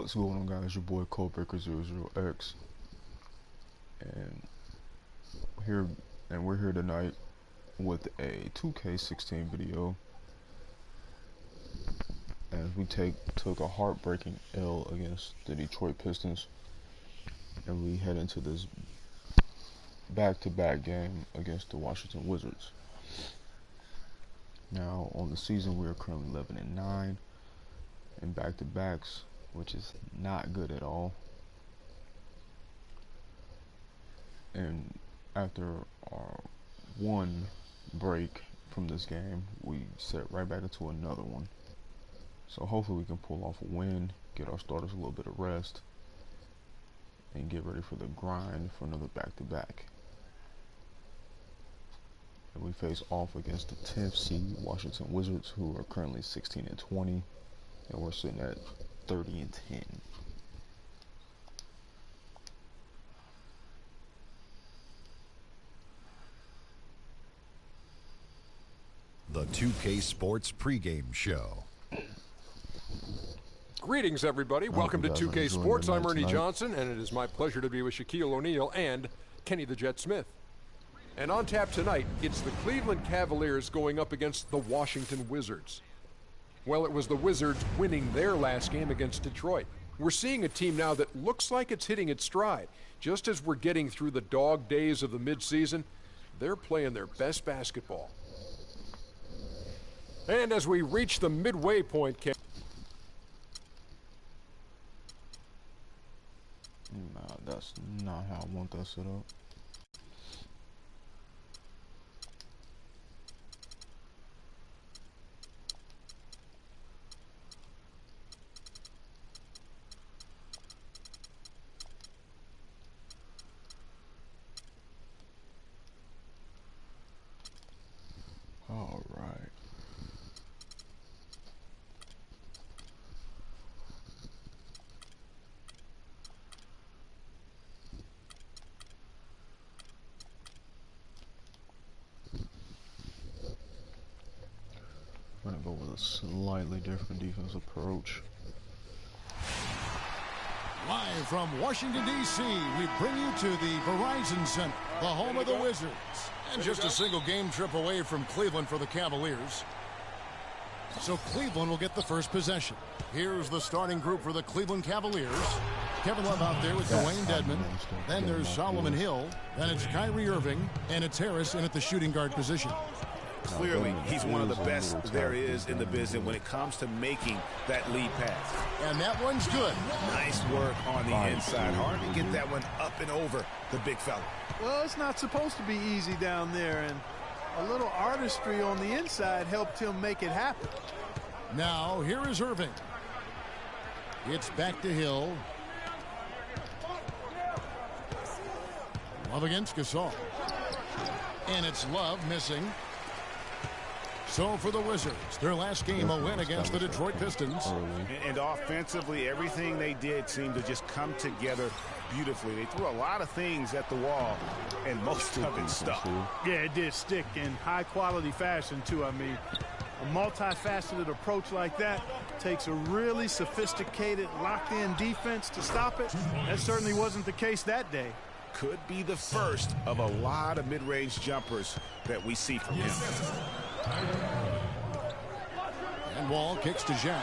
What's going on, guys? Your boy Codebreaker00X, and we're here tonight with a 2K16 video as we took a heartbreaking L against the Detroit Pistons, and we head into this back-to-back game against the Washington Wizards. Now, on the season, we are currently 11-9 in back-to-backs, which is not good at all. And after our one break from this game, we set right back into another one. So hopefully we can pull off a win, get our starters a little bit of rest, and get ready for the grind for another back-to-back. And we face off against the 10th seed Washington Wizards, who are currently 16-20, and we're sitting at 30-10. The 2K Sports pregame show. Greetings, everybody. Welcome to 2K Sports. I'm Ernie Johnson, and it is my pleasure to be with Shaquille O'Neal and Kenny the Jet Smith. And on tap tonight, it's the Cleveland Cavaliers going up against the Washington Wizards. Well, it was the Wizards winning their last game against Detroit. We're seeing a team now that looks like it's hitting its stride. Just as we're getting through the dog days of the midseason, they're playing their best basketball. And as we reach the midway point, Nah, that's not how I want that set up. All right. I'm gonna go with a slightly different defensive approach. Live from Washington, D.C., we bring you to the Verizon Center, the home of the Wizards. And just a single game trip away from Cleveland for the Cavaliers. So Cleveland will get the first possession. Here's the starting group for the Cleveland Cavaliers. Kevin Love out there with Dwayne Dedmon. Then there's Solomon Hill. Then it's Kyrie Irving. And it's Harris in at the shooting guard position. Clearly, he's one of the best there is in the business when it comes to making that lead pass. And that one's good. Nice work on the inside. Hard to get that one up and over the big fella. Well, it's not supposed to be easy down there, and a little artistry on the inside helped him make it happen. Now, here is Irving. It's back to Hill. Love against Gasol. And it's Love missing. So for the Wizards, their last game a win against the Detroit Pistons. And offensively, everything they did seemed to just come together beautifully. They threw a lot of things at the wall, and most of it stuck. Yeah, it did stick in high-quality fashion, too. I mean, a multifaceted approach like that takes a really sophisticated, locked-in defense to stop it. That certainly wasn't the case that day. Could be the first of a lot of mid-range jumpers that we see from him. And Wall kicks to Jean.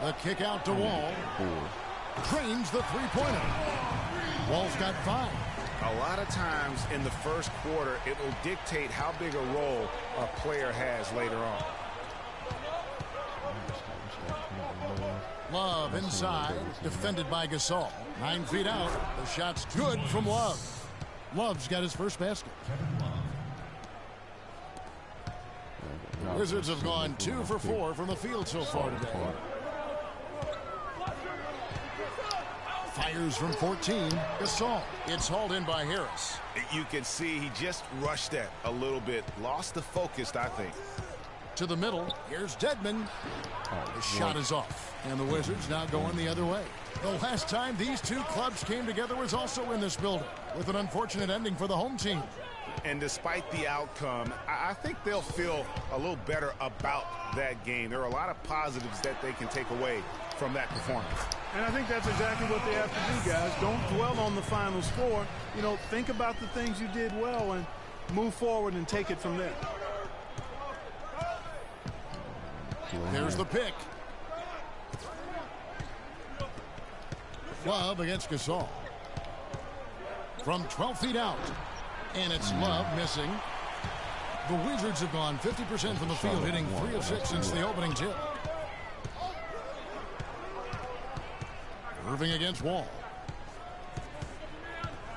The kick out to Wall. Drains the three-pointer. Wall's got 5. A lot of times in the first quarter, it will dictate how big a role a player has later on. Love inside, defended by Gasol. 9 feet out. The shot's good from Love. Love's got his first basket. The Wizards have gone 2 for 4 from the field so far today. Fires from 14. Gasol. It's hauled in by Harris. You can see he just rushed that a little bit. Lost the focus, I think. To the middle. Here's Dedmon. The shot is off. And the Wizards now going the other way. The last time these two clubs came together was also in this building, with an unfortunate ending for the home team. And despite the outcome, I think they'll feel a little better about that game. There are a lot of positives that they can take away from that performance. And I think that's exactly what they have to do, guys. Don't dwell on the final score. You know, think about the things you did well and move forward and take it from there. There's the pick. Love against Gasol. From 12 feet out. And it's Love missing. The Wizards have gone 50% from the field, hitting 3 of 6 since the opening tip. Irving against Wall.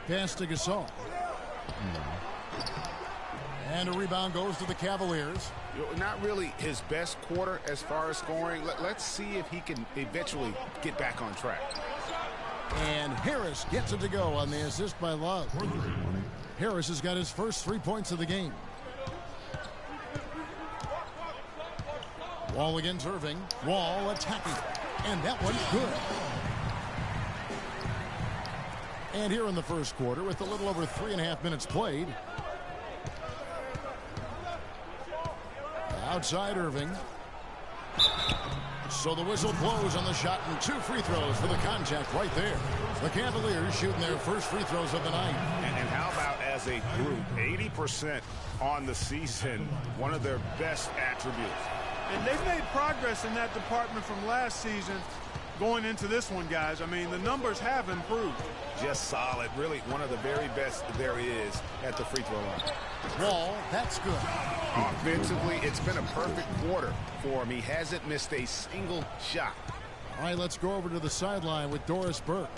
Pass to Gasol. And a rebound goes to the Cavaliers. Not really his best quarter as far as scoring. Let's see if he can eventually get back on track. And Harris gets it to go on the assist by Love. Harris has got his first 3 points of the game. Wall against Irving. Wall attacking. And that one's good. And here in the first quarter, with a little over 3.5 minutes played. Outside Irving. So the whistle blows on the shot, and 2 free throws for the contact right there. The Cavaliers shooting their first free throws of the night. And how about as a group, 80% on the season, one of their best attributes. And they've made progress in that department from last season going into this one, guys. I mean, the numbers have improved. Just solid. Really one of the very best there is at the free throw line. Wall, that's good. Offensively, it's been a perfect quarter for him. He hasn't missed a single shot. All right, let's go over to the sideline with Doris Burke.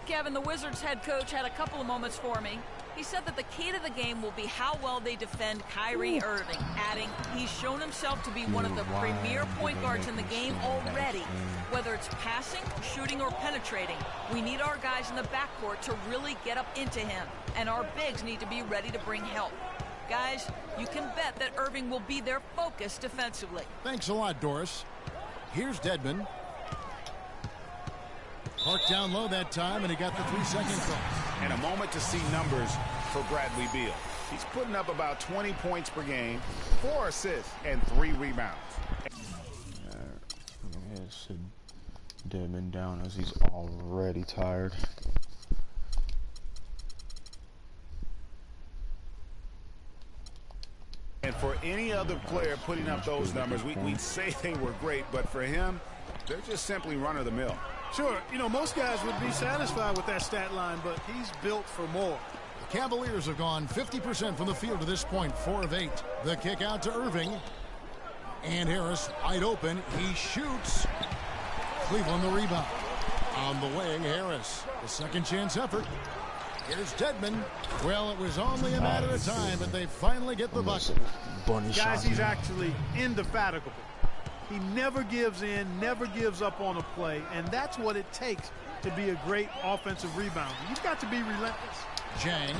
Kevin, the Wizards head coach had a couple of moments for me. He said that the key to the game will be how well they defend Kyrie Irving, adding he's shown himself to be one of the premier point guards in the game already. Whether it's passing, shooting, or penetrating, we need our guys in the backcourt to really get up into him, and our bigs need to be ready to bring help. Guys, you can bet that Irving will be their focus defensively. Thanks a lot, Doris. Here's Dedmon. Parked down low that time, and he got the 3-second call. And a moment to see numbers for Bradley Beal. He's putting up about 20 points per game, 4 assists, and 3 rebounds. Sit Dedmon down as he's already tired. And for any other player putting up those numbers, we'd say they were great, but for him, they're just simply run-of-the-mill. Sure, you know, most guys would be satisfied with that stat line, but he's built for more. The Cavaliers have gone 50% from the field to this point, 4 of 8. The kick out to Irving. And Harris wide open. He shoots. Cleveland the rebound. On the wing, Harris. The second chance effort. Here's Dedmon. Well, it was only a matter of time, but they finally get the bucket. Guys, he's actually indefatigable. He never gives in, never gives up on a play, and that's what it takes to be a great offensive rebounder. You've got to be relentless. Jang.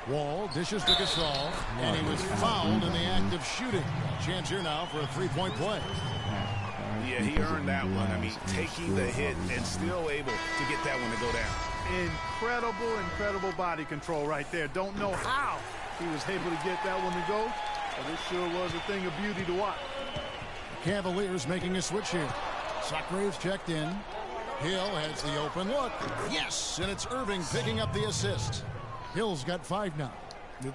Wall dishes to Gasol, and he was fouled in the act of shooting. Chance here now for a 3-point play. Yeah, he earned that one. I mean, taking the hit and still able to get that one to go down. Incredible body control right there. Don't know how he was able to get that one to go, but it sure was a thing of beauty to watch. Cavaliers making a switch here. Socrates checked in. Hill has the open look. Yes, and it's Irving picking up the assist. Hill's got 5 now.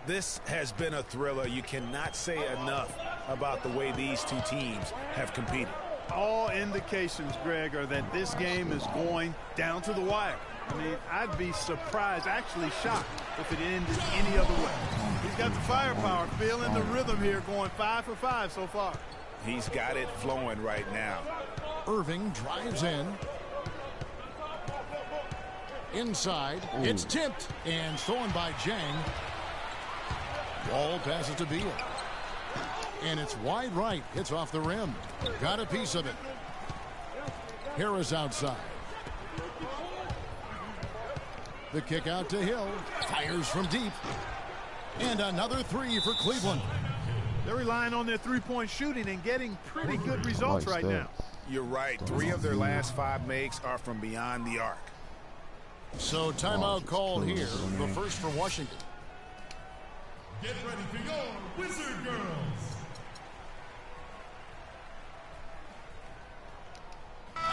This has been a thriller. You cannot say enough about the way these two teams have competed. All indications, Greg, are that this game is going down to the wire. I mean, I'd be surprised, actually shocked, if it ended any other way. He's got the firepower, feeling the rhythm here, going 5 for 5 so far. He's got it flowing right now. Irving drives in. Inside. It's tipped and stolen by Jang. Wall passes to Beal. And it's wide right. It's off the rim. Got a piece of it. Harris outside. The kick out to Hill. Fires from deep. And another 3 for Cleveland. They're relying on their three-point shooting and getting pretty good results right now. You're right. 3 of their last 5 makes are from beyond the arc. So timeout called here. The first for Washington. Get ready for your Wizard Girls.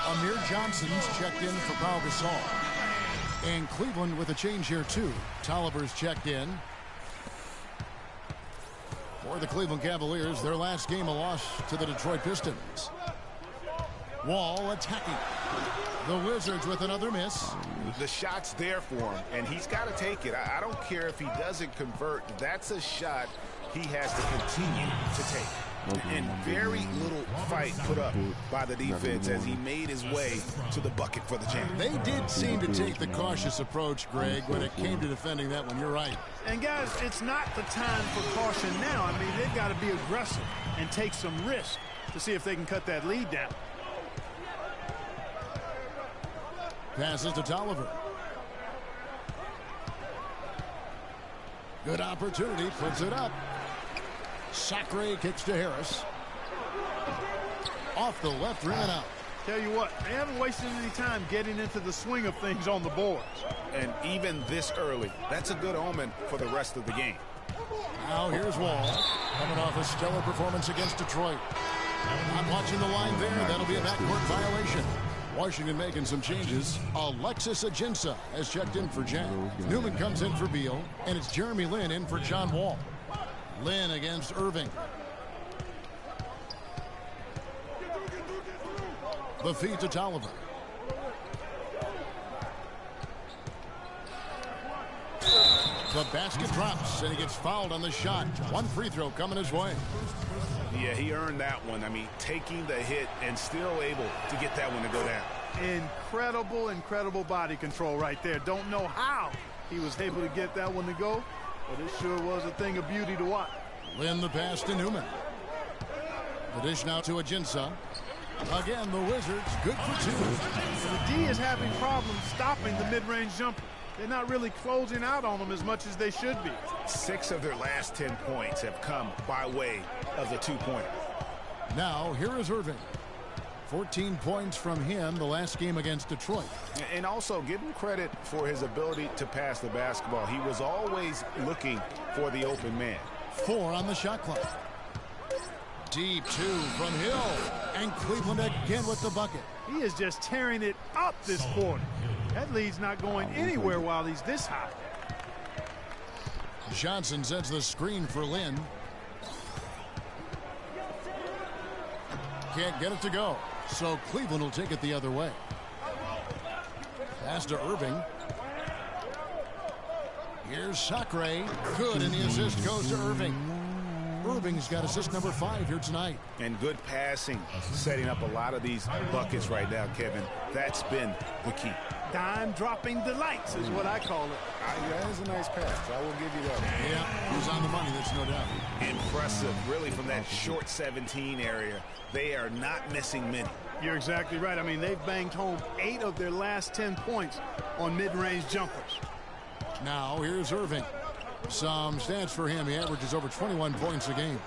Amir Johnson's checked in for Pau Gasol. And Cleveland with a change here, too. Tolliver's checked in. For the Cleveland Cavaliers, their last game a loss to the Detroit Pistons. Wall attacking. The Wizards with another miss. The shot's there for him, and he's got to take it. I don't care if he doesn't convert. That's a shot he has to continue to take. And very little fight put up by the defense as he made his way to the bucket for the champion. They did seem to take the cautious approach, Greg, when it came to defending that one. You're right. And, guys, it's not the time for caution now. I mean, they've got to be aggressive and take some risk to see if they can cut that lead down. Passes to Tolliver. Good opportunity, puts it up. Sacre kicks to Harris. Off the left rim and out. Tell you what, they haven't wasted any time getting into the swing of things on the boards. And even this early, that's a good omen for the rest of the game. Now here's Wall, coming off a stellar performance against Detroit. Not watching the line there. That'll be a backcourt violation. Washington making some changes. Alexis Ajinça has checked in for Jack. Newman comes in for Beal, and it's Jeremy Lin in for John Wall. Lin against Irving. The feed to Tolliver. The basket drops, and he gets fouled on the shot. One free throw coming his way. Yeah, he earned that one. I mean, taking the hit and still able to get that one to go down. Incredible body control right there. Don't know how he was able to get that one to go, but it sure was a thing of beauty to watch. Lin the pass to Newman. The dish now to Ajinça. Again, the Wizards good for two. The D is having problems stopping the mid-range jumper. They're not really closing out on them as much as they should be. 6 of their last 10 points have come by way of the two-pointer. Now, here is Irving. 14 points from him the last game against Detroit. And also give him credit for his ability to pass the basketball. He was always looking for the open man. 4 on the shot clock. Deep 2 from Hill. And Cleveland again with the bucket. He is just tearing it up this quarter. That lead's not going anywhere while he's this high. Johnson sets the screen for Lin. Can't get it to go. So Cleveland will take it the other way. Pass to Irving. Here's Sacre. Good, and the assist goes to Irving. Irving's got assist number 5 here tonight. And good passing, setting up a lot of these buckets right now, Kevin. That's been the key. Dime-dropping delights is what I call it. That is a nice pass. I will give you that. Yeah, he's on the money, that's no doubt. Impressive, really, from that short 17 area. They are not missing many. You're exactly right. I mean, they've banged home 8 of their last 10 points on mid-range jumpers. Now, here's Irving. Some stats for him. He averages over 21 points a game.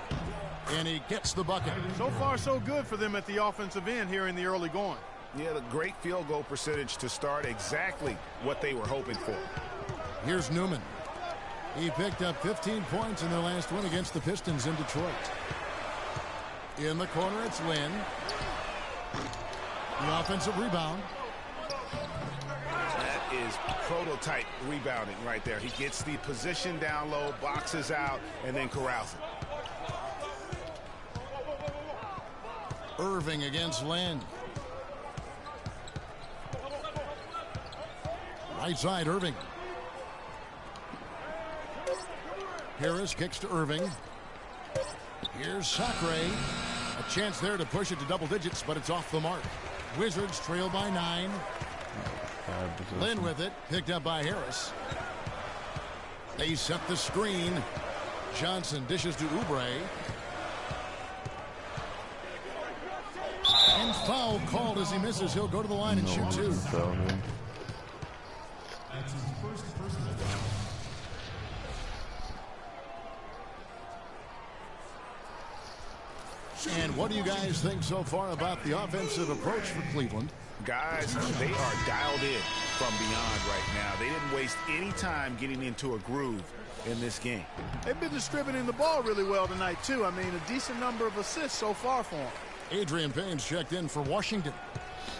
And he gets the bucket. So far, so good for them at the offensive end here in the early going. Yeah, the great field goal percentage to start, exactly what they were hoping for. Here's Newman. He picked up 15 points in their last win against the Pistons in Detroit. In the corner, it's Lin. The offensive rebound. That is prototype rebounding right there. He gets the position down low, boxes out, and then corrals it. Irving against Lin. Right side, Irving. Harris kicks to Irving. Here's Sacre. A chance there to push it to double digits, but it's off the mark. Wizards trail by 9. Lin with it, picked up by Harris. They set the screen. Johnson dishes to Oubre. And foul called as he misses. He'll go to the line and shoot 2. And what do you guys think so far about the offensive approach for Cleveland? Guys, they are dialed in. from beyond right now. They didn't waste any time getting into a groove in this game. They've been distributing the ball really well tonight, too. I mean, a decent number of assists so far for them. Adrian Payne's checked in for Washington.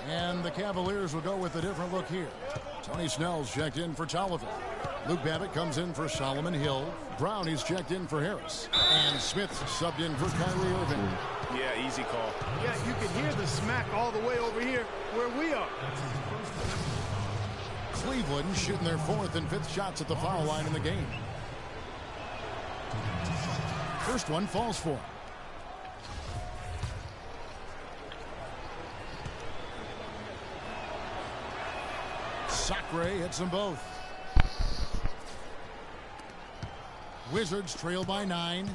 And the Cavaliers will go with a different look here. Tony Snell's checked in for Tolliver. Luke Babbitt comes in for Solomon Hill. Brown is checked in for Harris. And Smith subbed in for Kyrie Irving. Yeah, easy call. Yeah, you can hear the smack all the way over here where we are. Cleveland shooting their 4th and 5th shots at the foul line in the game. First one falls for him. Sacre hits them both. Wizards trail by 9.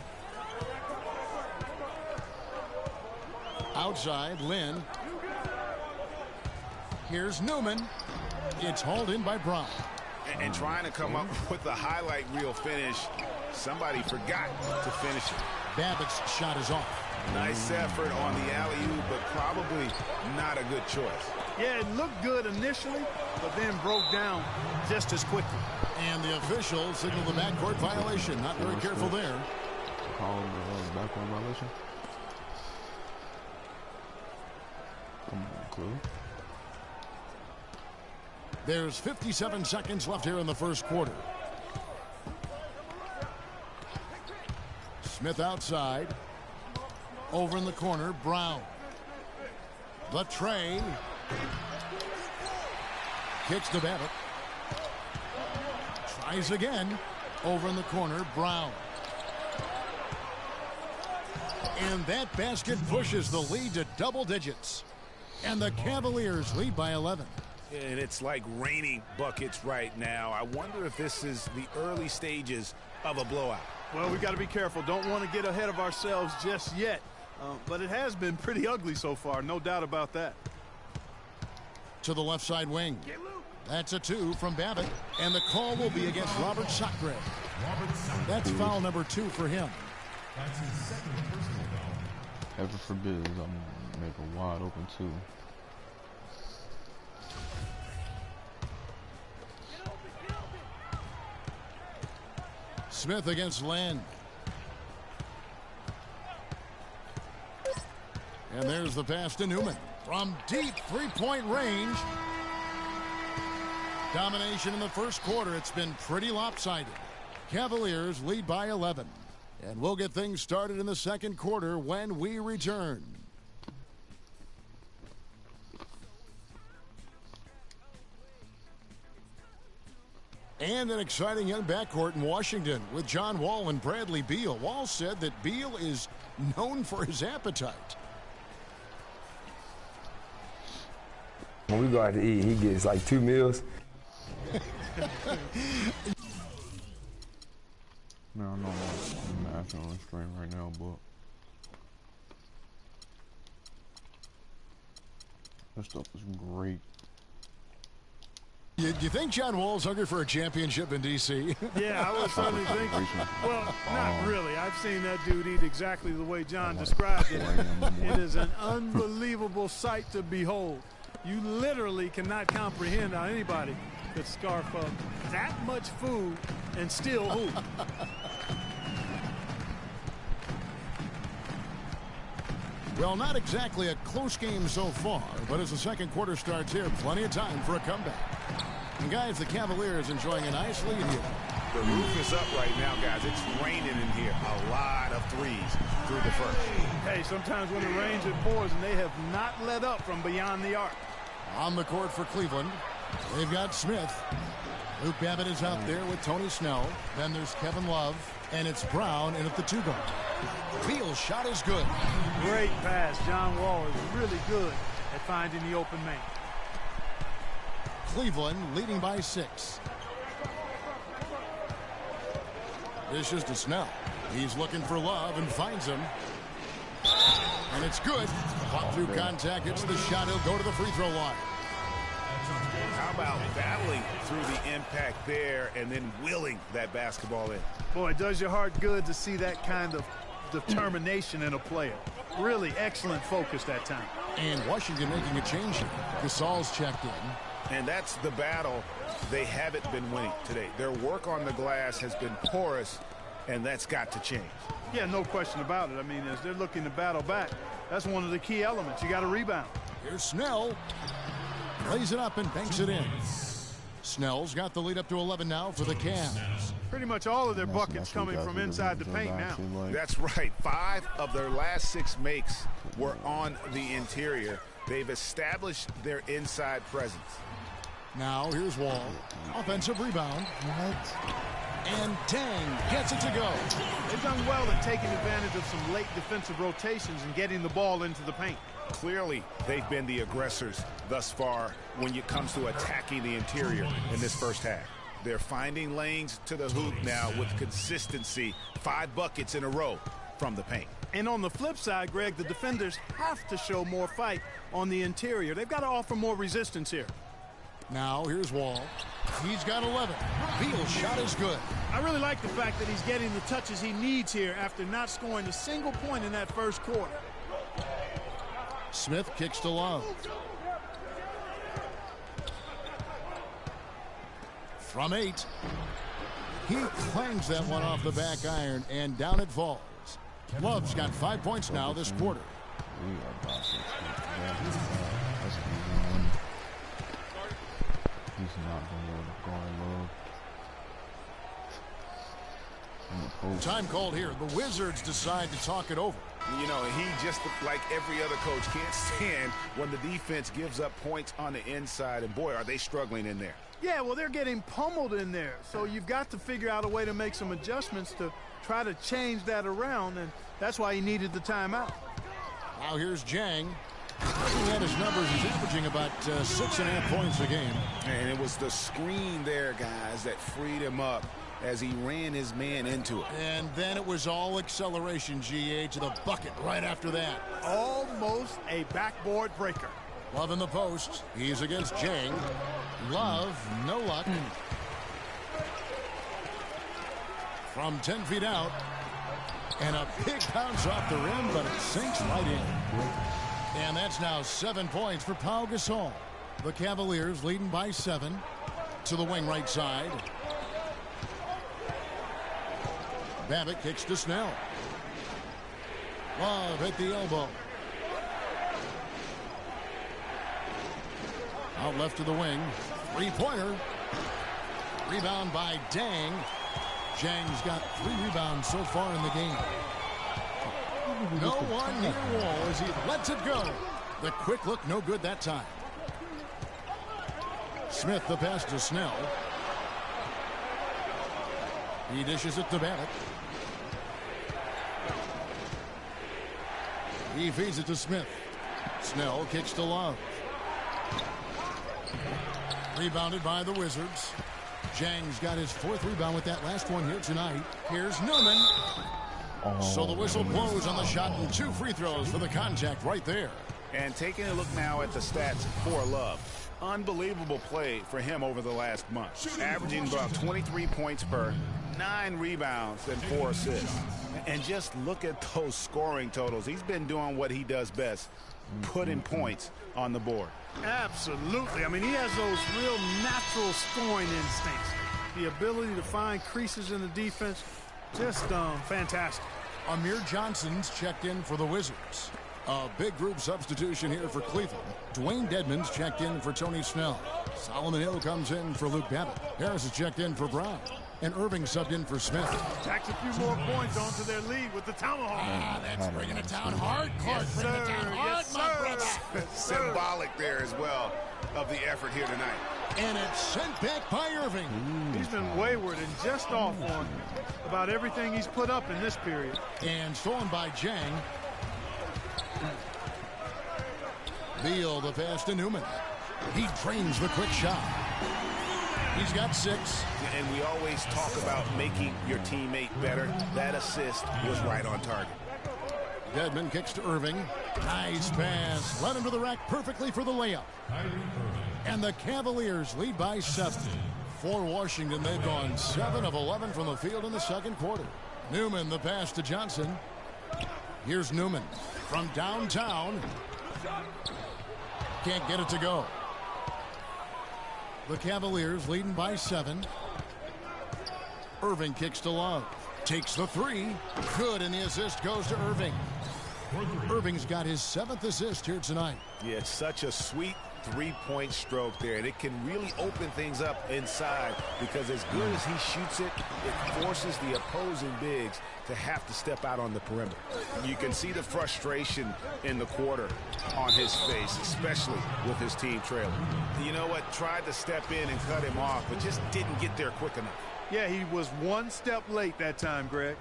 Outside, Lynn. Here's Newman. It's hauled in by Brown. And trying to come up with the highlight reel finish, somebody forgot to finish it. Babbitt's shot is off. Nice effort on the alley-oop, but probably not a good choice. Yeah, it looked good initially, but then broke down just as quickly. And the official signaled the backcourt violation. Not very careful there. Called the backcourt violation. Clue. There's 57 seconds left here in the first quarter. Smith outside. Over in the corner, Brown. The train. Kicks to Babbitt. Tries again. Over in the corner, Brown. And that basket pushes the lead to double digits. And the Cavaliers lead by 11. And it's like raining buckets right now. I wonder if this is the early stages of a blowout. Well, we got to be careful. Don't want to get ahead of ourselves just yet. But it has been pretty ugly so far, no doubt about that. To the left side wing. That's a 2 from Babbitt. And the call will be against Robert Sacre. That's foul number 2 for him. That's his second personal foul. Heaven forbid, I'm going to make a wide open 2. Smith against Land. And there's the pass to Newman. From deep three-point range. Domination in the first quarter. It's been pretty lopsided. Cavaliers lead by 11. And we'll get things started in the second quarter when we return. And an exciting young backcourt in Washington with John Wall and Bradley Beal. Wall said that Beal is known for his appetite. When we go out to eat, he gets like 2 meals. Man, I know I'm acting on the screen right now, but that stuff is great. You think John Wall's hungry for a championship in D.C.? Yeah, I was certainly thinking. Well, not really. I've seen that dude eat exactly the way John described it. It is an unbelievable sight to behold. You literally cannot comprehend how anybody could scarf up that much food and still hoop. Well, not exactly a close game so far, but as the second quarter starts here, plenty of time for a comeback. And guys, the Cavaliers enjoying a nice lead here. The roof is up right now, guys. It's raining in here. A lot of threes through the first. Hey, sometimes when it rains, it pours, and they have not let up from beyond the arc. On the court for Cleveland, they've got Smith. Luke Babbitt is out there with Tony Snell. Then there's Kevin Love, and it's Brown in at the 2 guard. Beal's shot is good. Great pass. John Wall is really good at finding the open man. Cleveland leading by 6. This is to Snell. He's looking for Love and finds him. And it's good. Caught through contact. It's the shot. He'll go to the free throw line. How about battling through the impact there and then willing that basketball in? Boy, it does your heart good to see that kind of determination in a player. Really excellent focus that time. And Washington making a change here. Gasol's checked in. And that's the battle they haven't been winning today. Their work on the glass has been porous, and that's got to change. Yeah, no question about it. I mean, as they're looking to battle back, that's one of the key elements. You got to rebound. Here's Snell. Lays it up and banks it in. Snell's got the lead up to 11 now for the Cavs. Pretty much all of their buckets coming from inside the paint now. That's right. 5 of their last 6 makes were on the interior. They've established their inside presence. Now here's Wall. Offensive rebound. And Tang gets it to go. They've done well at taking advantage of some late defensive rotations and getting the ball into the paint. Clearly, they've been the aggressors thus far when it comes to attacking the interior in this first half. They're finding lanes to the hoop now with consistency. 5 buckets in a row from the paint. And on the flip side, Greg, the defenders have to show more fight on the interior. They've got to offer more resistance here. Now here's Wall. He's got 11. Beal's shot is good. I really like the fact that he's getting the touches he needs here after not scoring a single point in that first quarter. Smith kicks to Love. From 8. He clangs that one off the back iron, and down it falls. Love's got 5 points now this quarter. We are about to he's not going to be able to guard Love. Time called here. The Wizards decide to talk it over. You know, he just, like every other coach, can't stand when the defense gives up points on the inside. And, boy, are they struggling in there. Yeah, well, they're getting pummeled in there. So you've got to figure out a way to make some adjustments to try to change that around. And that's why he needed the timeout. Now here's Jang. Looking at his numbers, he's averaging about 6.5 points a game. And it was the screen there, guys, that freed him up as he ran his man into it. And then it was all acceleration, GA, to the bucket right after that. Almost a backboard breaker. Love in the post. He's against Jang. Love, no luck. From 10 feet out. And a big bounce off the rim, but it sinks right in. And that's now 7 points for Pau Gasol. The Cavaliers leading by 7 to the wing right side. Babbitt kicks to Snell. Love at the elbow. Out left to the wing. 3-pointer. Rebound by Dang. Jang's got 3 rebounds so far in the game. No one near Wall as he lets it go. The quick look, no good that time. Smith the pass to Snell. He dishes it to Babbitt. He feeds it to Smith. Snell kicks to Love. Rebounded by the Wizards. Jang's got his 4th rebound with that last one here tonight. Here's Newman. So the whistle blows on the shot and 2 free throws for the contact right there. And taking a look now at the stats for Love. Unbelievable play for him over the last month. Averaging about 23 points per, 9 rebounds, and 4 assists. And just look at those scoring totals. He's been doing what he does best, putting points on the board. Absolutely. I mean, he has those real natural scoring instincts. The ability to find creases in the defense, just fantastic. Amir Johnson's checked in for the Wizards. A big group substitution here for Cleveland. Dwayne Dedmon's checked in for Tony Snell. Solomon Hill comes in for Luke Babbitt. Harris is checked in for Brown. And Irving subbed in for Smith. Tacks a few more points onto their lead with the tomahawk. That's bringing it down hard, Clark. Yes, Bringing it down hard, yes, my brother. Symbolic there as well of the effort here tonight. And it's sent back by Irving. He's been wayward and just off on about everything he's put up in this period. And stolen by Jang. Beal the pass to Newman. He drains the quick shot. He's got 6. And we always talk about making your teammate better. That assist was right on target. Dedmon kicks to Irving. Nice pass. Led him to the rack perfectly for the layup. And the Cavaliers lead by 7. For Washington, they've gone 7 of 11 from the field in the second quarter. Newman the pass to Johnson. Here's Newman from downtown. Can't get it to go. The Cavaliers leading by 7. Irving kicks to Love. Takes the 3. Good, and the assist goes to Irving. Irving's got his 7th assist here tonight. Yeah, it's such a sweet three-point stroke there, and it can really open things up inside because as good as he shoots it, it forces the opposing bigs to have to step out on the perimeter. You can see the frustration in the quarter on his face, especially with his team trailing. You know what? Tried to step in and cut him off, but just didn't get there quick enough. Yeah, he was one step late that time, Greg.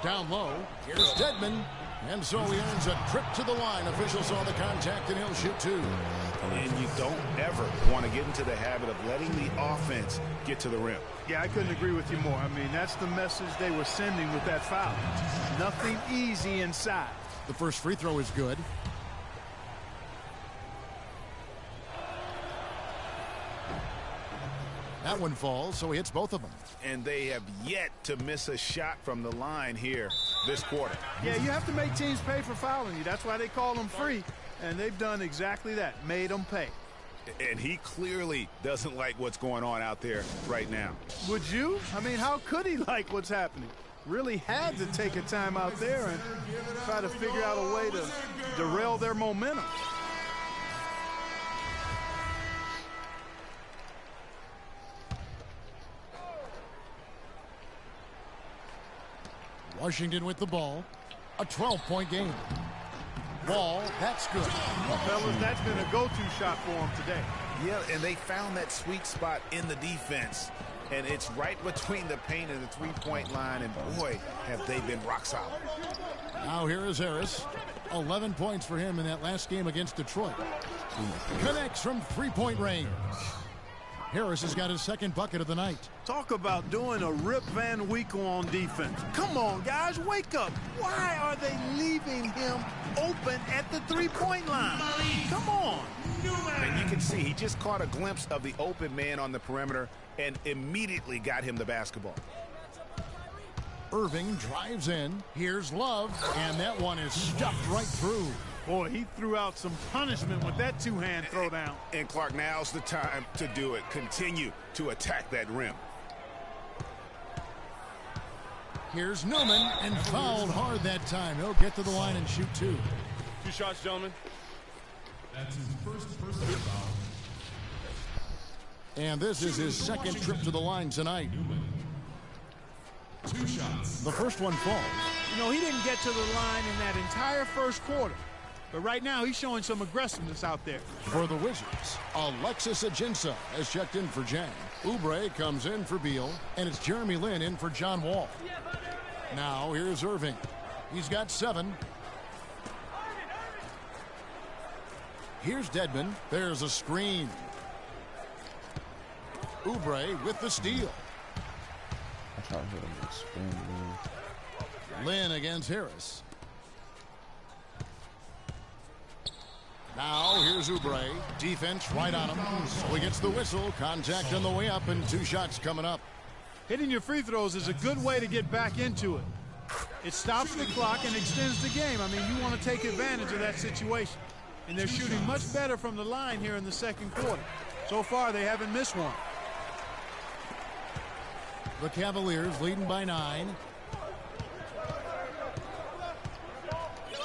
Down low, here's Dedmon. And so he earns a trip to the line. Officials saw the contact, and he'll shoot 2. And you don't ever want to get into the habit of letting the offense get to the rim. Yeah, I couldn't agree with you more. I mean, that's the message they were sending with that foul. Nothing easy inside. The first free throw is good. That one falls, so he hits both of them. And they have yet to miss a shot from the line here this quarter. Yeah, you have to make teams pay for fouling you. That's why they call them free. And they've done exactly that, made them pay. And he clearly doesn't like what's going on out there right now. Would you? I mean, how could he like what's happening? Really had to take a time out there and try to figure out a way to derail their momentum. Washington with the ball. A 12-point game. Ball, that's good. Well, fellas, that's been a go-to shot for him today. Yeah, and they found that sweet spot in the defense. And it's right between the paint and the three-point line. And, boy, have they been rock solid. Now here is Harris. 11 points for him in that last game against Detroit. Connects from three-point range. Harris has got his 2nd bucket of the night. Talk about doing a Rip Van Winkle on defense. Come on, guys, wake up. Why are they leaving him open at the three-point line? Come on. And you can see he just caught a glimpse of the open man on the perimeter and immediately got him the basketball. Irving drives in. Here's Love, and that one is stuffed right through. Boy, he threw out some punishment with that two-hand throwdown. And Clark, now's the time to do it. Continue to attack that rim. Here's Newman, and fouled hard that time. He'll get to the line and shoot 2. 2 shots, gentlemen. That's his first personal foul. And this is his 2nd trip to the line tonight. 2 shots. The first one falls. You know, he didn't get to the line in that entire first quarter. But right now, he's showing some aggressiveness out there. For the Wizards, Alexis Ajinça has checked in for Jang. Oubre comes in for Beal, and it's Jeremy Lin in for John Wall. Now, here's Irving. He's got 7. Here's Dedmon. There's a screen. Oubre with the steal. I tried to hit him with a spin. Lin against Harris. Now, here's Oubre. Defense right on him. So he gets the whistle. Contact on the way up, and 2 shots coming up. Hitting your free throws is a good way to get back into it. It stops the clock and extends the game. I mean, you want to take advantage of that situation. And they're shooting much better from the line here in the 2nd quarter. So far, they haven't missed one. The Cavaliers leading by 9.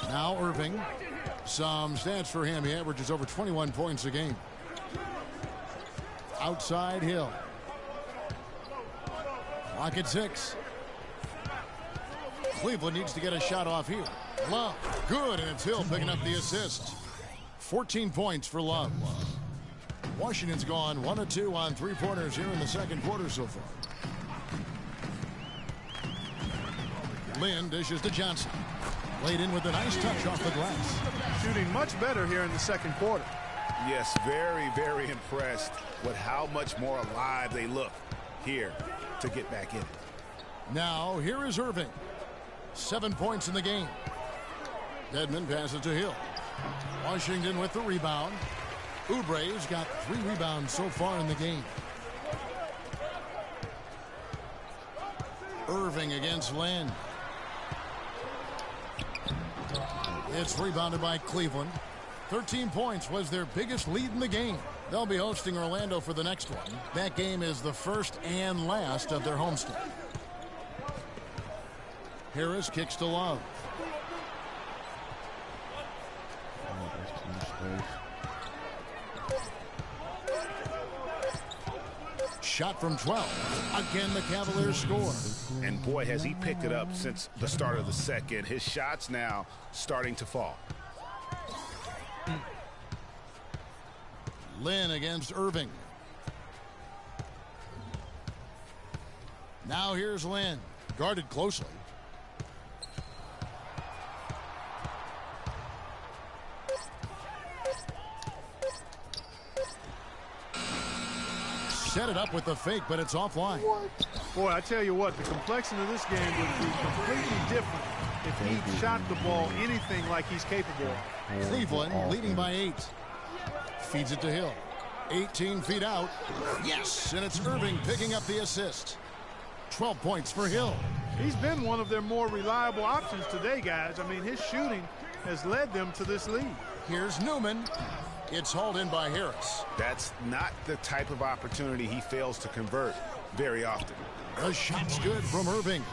Now Irving. Some stats for him. He averages over 21 points a game. Outside Hill. Clock at 6. Cleveland needs to get a shot off here. Love. Good, and it's Hill picking up the assist. 14 points for Love. Washington's gone 1 of 2 on three-pointers here in the 2nd quarter so far. Lin dishes to Johnson. Laid in with a nice touch off the glass. Shooting much better here in the 2nd quarter. Yes, very, very impressed with how much more alive they look here to get back in. Now, here is Irving. 7 points in the game. Dedmon passes to Hill. Washington with the rebound. Oubre's got 3 rebounds so far in the game. Irving against Lin. It's rebounded by Cleveland. 13 points was their biggest lead in the game. They'll be hosting Orlando for the next one. That game is the first and last of their homestand. Harris kicks to Love. Shot from 12. Again, the Cavaliers score. And boy, has he picked it up since the start of the second. His shots now starting to fall. Lynn against Irving. Now here's Lynn. Guarded closely. Set it up with the fake, but it's offline. Boy, I tell you what, the complexion of this game would be completely different if he shot the ball anything like he's capable of. Cleveland leading by 8. Feeds it to Hill. 18 feet out. Yes, and it's Irving picking up the assist. 12 points for Hill. He's been one of their more reliable options today, guys. I mean, his shooting has led them to this lead. Here's Newman. It's hauled in by Harris. That's not the type of opportunity he fails to convert very often. The shot's good from Irving.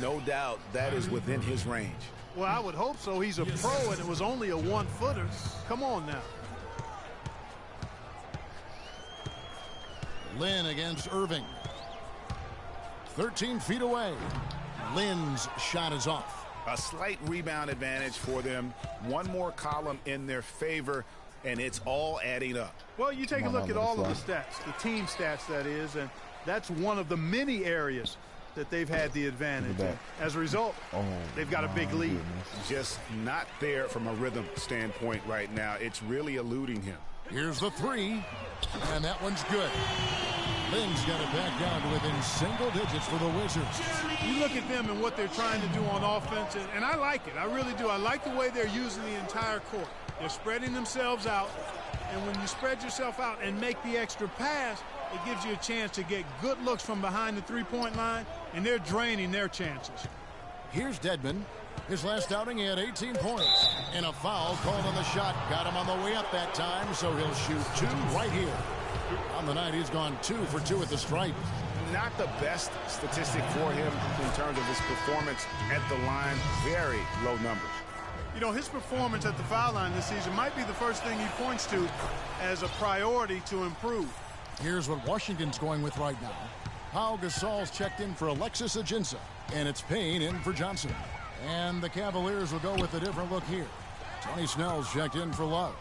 No doubt that is within his range. Well, I would hope so. He's a pro, and it was only a one-footer. Come on now. Lynn against Irving. 13 feet away. Lynn's shot is off. A slight rebound advantage for them. One more column in their favor, and it's all adding up. Well, you take a look at all of the stats, the team stats, that is, and that's one of the many areas that they've had the advantage. As a result, they've got a big lead. Just not there from a rhythm standpoint right now. It's really eluding him. Here's the three, and that one's good. Lynn's got it back down to within single digits for the Wizards. You look at them and what they're trying to do on offense, and I like it. I really do. I like the way they're using the entire court. They're spreading themselves out, and when you spread yourself out and make the extra pass, it gives you a chance to get good looks from behind the three-point line, and they're draining their chances. Here's Dedmon. His last outing, he had 18 points. And a foul called on the shot. Got him on the way up that time, so he'll shoot 2 right here. On the night, he's gone 2 for 2 at the stripe. Not the best statistic for him in terms of his performance at the line. Very low numbers. You know, his performance at the foul line this season might be the first thing he points to as a priority to improve. Here's what Washington's going with right now. Pau Gasol's checked in for Alexis Ajinça, and it's Payne in for Johnson. And the Cavaliers will go with a different look here. Tony Snell's checked in for Love.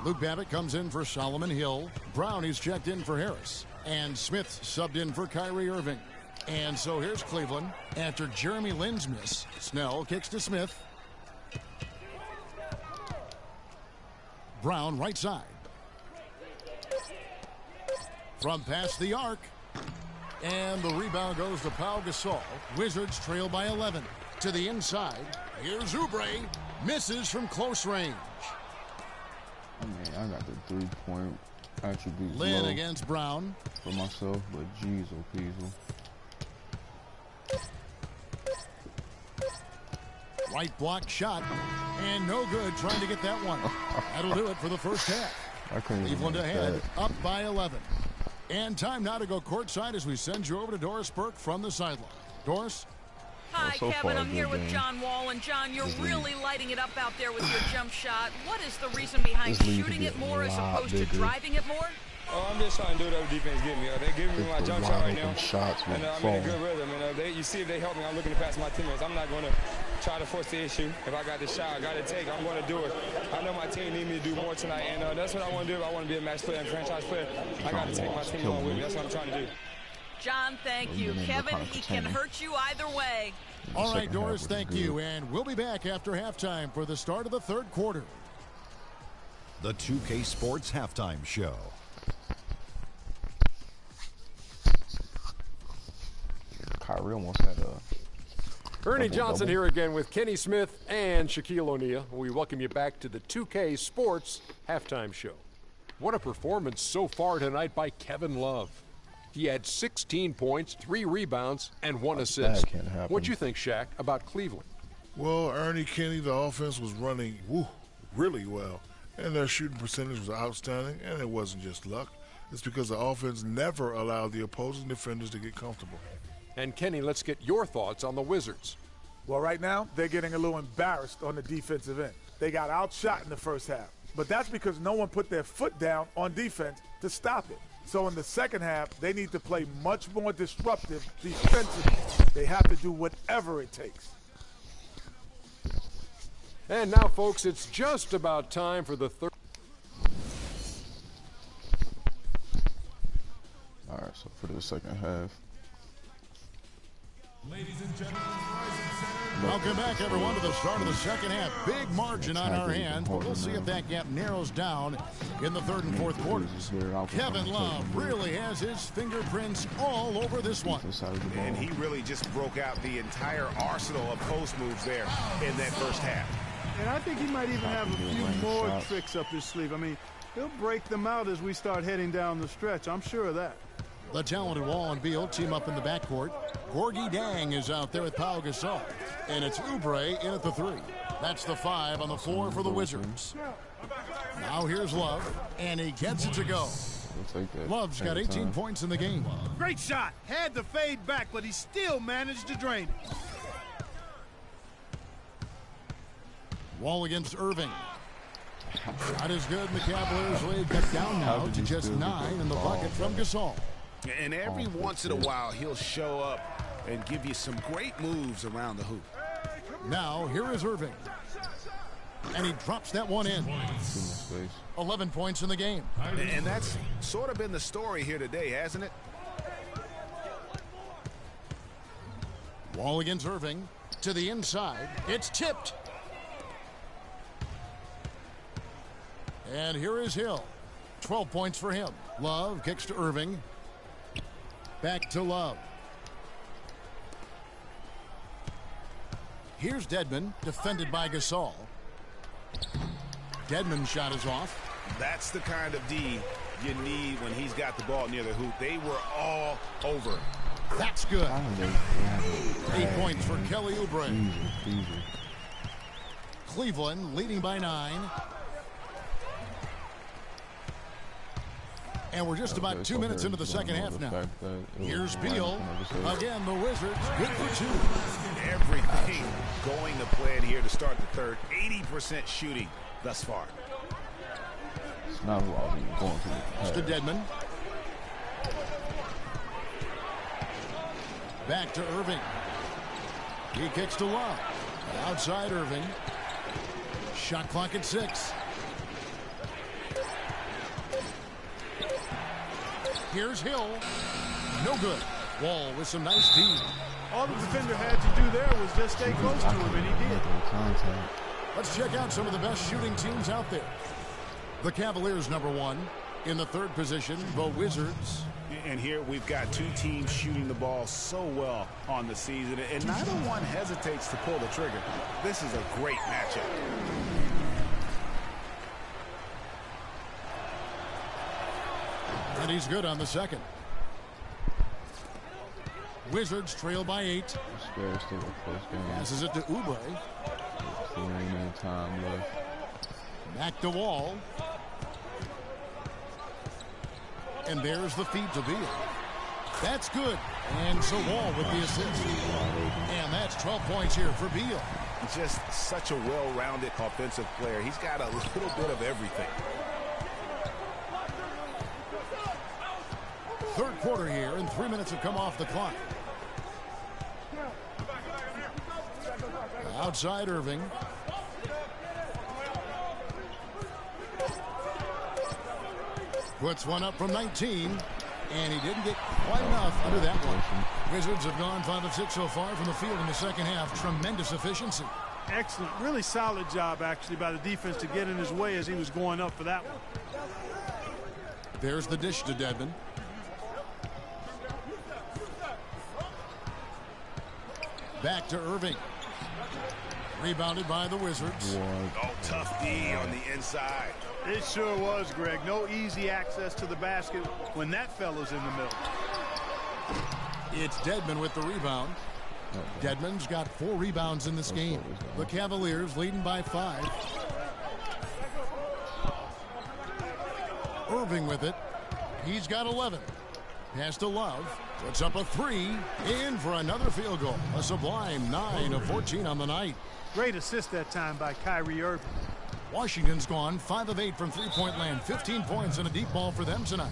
Luke Babbitt comes in for Solomon Hill. Brownie's checked in for Harris. And Smith subbed in for Kyrie Irving. And so here's Cleveland. After Jeremy Lin's miss, Snell kicks to Smith. Brown right side. From past the arc. And the rebound goes to Pau Gasol. Wizards trail by 11. To the inside. Here's Oubre. Misses from close range. I mean, I got the three-point attributes Lynn against Brown. For myself, but geez, oh, Peasel. Right block shot. And no good trying to get that one. That'll do it for the first half. Cleveland ahead, up by 11. And time now to go courtside as we send you over to Doris Burke from the sideline. Doris? Hi, Kevin. I'm here with John Wall. And, John, you're really lighting it up out there with your jump shot. What is the reason behind shooting it more as opposed to driving it more? Oh, I'm just trying to do whatever defense give me. They're giving me my jump shot right now. And I'm in a good rhythm. And you see if they help me, I'm looking to pass my teammates. I'm not going to try to force the issue. If I got the shot, I got to take, I'm going to do it. I know my team need me to do more tonight. And that's what I want to do. If I want to be a match player and franchise player, I got to take my team along with me. That's what I'm trying to do. John, thank you. Kevin, he can hurt you either way. All right, Doris, thank you. And we'll be back after halftime for the start of the third quarter. The 2K Sports Halftime Show. Kyrie almost had a... Ernie Johnson here again with Kenny Smith and Shaquille O'Neal. We welcome you back to the 2K Sports Halftime Show. What a performance so far tonight by Kevin Love. He had 16 points, 3 rebounds, and 1 assist. What'd you think, Shaq, about Cleveland? Well, Ernie, Kenny, the offense was running really well. And their shooting percentage was outstanding, and it wasn't just luck. It's because the offense never allowed the opposing defenders to get comfortable. And Kenny, let's get your thoughts on the Wizards. Well, right now, they're getting a little embarrassed on the defensive end. They got outshot in the first half, but that's because no one put their foot down on defense to stop it. So in the second half, they need to play much more disruptive defensively. They have to do whatever it takes. And now, folks, it's just about time for the third. All right, so for the second half. Ladies and gentlemen, welcome back, everyone, to the start of the second half. Big margin on our hands, but we'll see if that gap narrows down in the third and fourth quarters. Kevin Love really has his fingerprints all over this one. And he really just broke out the entire arsenal of post moves there in that first half. And I think he might even have a few more tricks up his sleeve. I mean, he'll break them out as we start heading down the stretch. I'm sure of that. The talented Wall and Beal team up in the backcourt. Gorgie Dang is out there with Pau Gasol. And it's Oubre in at the 3. That's the 5 on the 4 for the Wizards. Now here's Love, and he gets it to go. Love's got 18 points in the game. Great shot. Had to fade back, but he still managed to drain it. Wall against Irving. Shot is good, and the Cavaliers lead cut down now to just 9 in the bucket from Gasol. And every once in a while, he'll show up and give you some great moves around the hoop. Now, here is Irving. And he drops that one in. 11 points in the game. And that's sort of been the story here today, hasn't it? Wall against Irving. To the inside. It's tipped. And here is Hill. 12 points for him. Love kicks to Irving. Back to Love. Here's Dedmon, defended by Gasol. Dedmon's shot is off. That's the kind of D you need when he's got the ball near the hoop. They were all over. That's good. 8 points for Kelly Oubre. Cleveland leading by 9. And we're just about 2 minutes into the second half now. Here's Beal. Again, the Wizards good for 2. Everything going to plan here to start the third. 80% shooting thus far. It's not who I was even going to. To Dedmon. Back to Irving. He kicks to Love. Outside Irving. Shot clock at 6. Here's Hill. No good. Wall with some nice D. All the defender had to do there was just stay close to him, and he did. Let's check out some of the best shooting teams out there. The Cavaliers, number 1. In the third position, the Wizards. And here we've got 2 teams shooting the ball so well on the season, and neither one hesitates to pull the trigger. This is a great matchup. And he's good on the second. Wizards trail by 8. Passes it to Oubre. Time left. Back to Wall. And there's the feed to Beal. That's good. And so Wall with the assist. And that's 12 points here for Beal. Just such a well-rounded offensive player. He's got a little bit of everything. Third quarter here, and 3 minutes have come off the clock. Outside Irving. Puts one up from 19, and he didn't get quite enough under that one. Wizards have gone 5 of 6 so far from the field in the second half. Tremendous efficiency. Excellent. Really solid job, actually, by the defense to get in his way as he was going up for that one. There's the dish to Dedmon. Back to Irving. Rebounded by the Wizards. Oh, tough D on the inside. It sure was, Greg. No easy access to the basket when that fella's in the middle. It's Dedmon with the rebound. Dedmon's got 4 rebounds in this game. The Cavaliers leading by 5. Irving with it. He's got 11. Pass to Love. Puts up a 3. In for another field goal. A sublime 9 of 14 on the night. Great assist that time by Kyrie Irving. Washington's gone 5 of 8 from three-point land. 15 points and a deep ball for them tonight.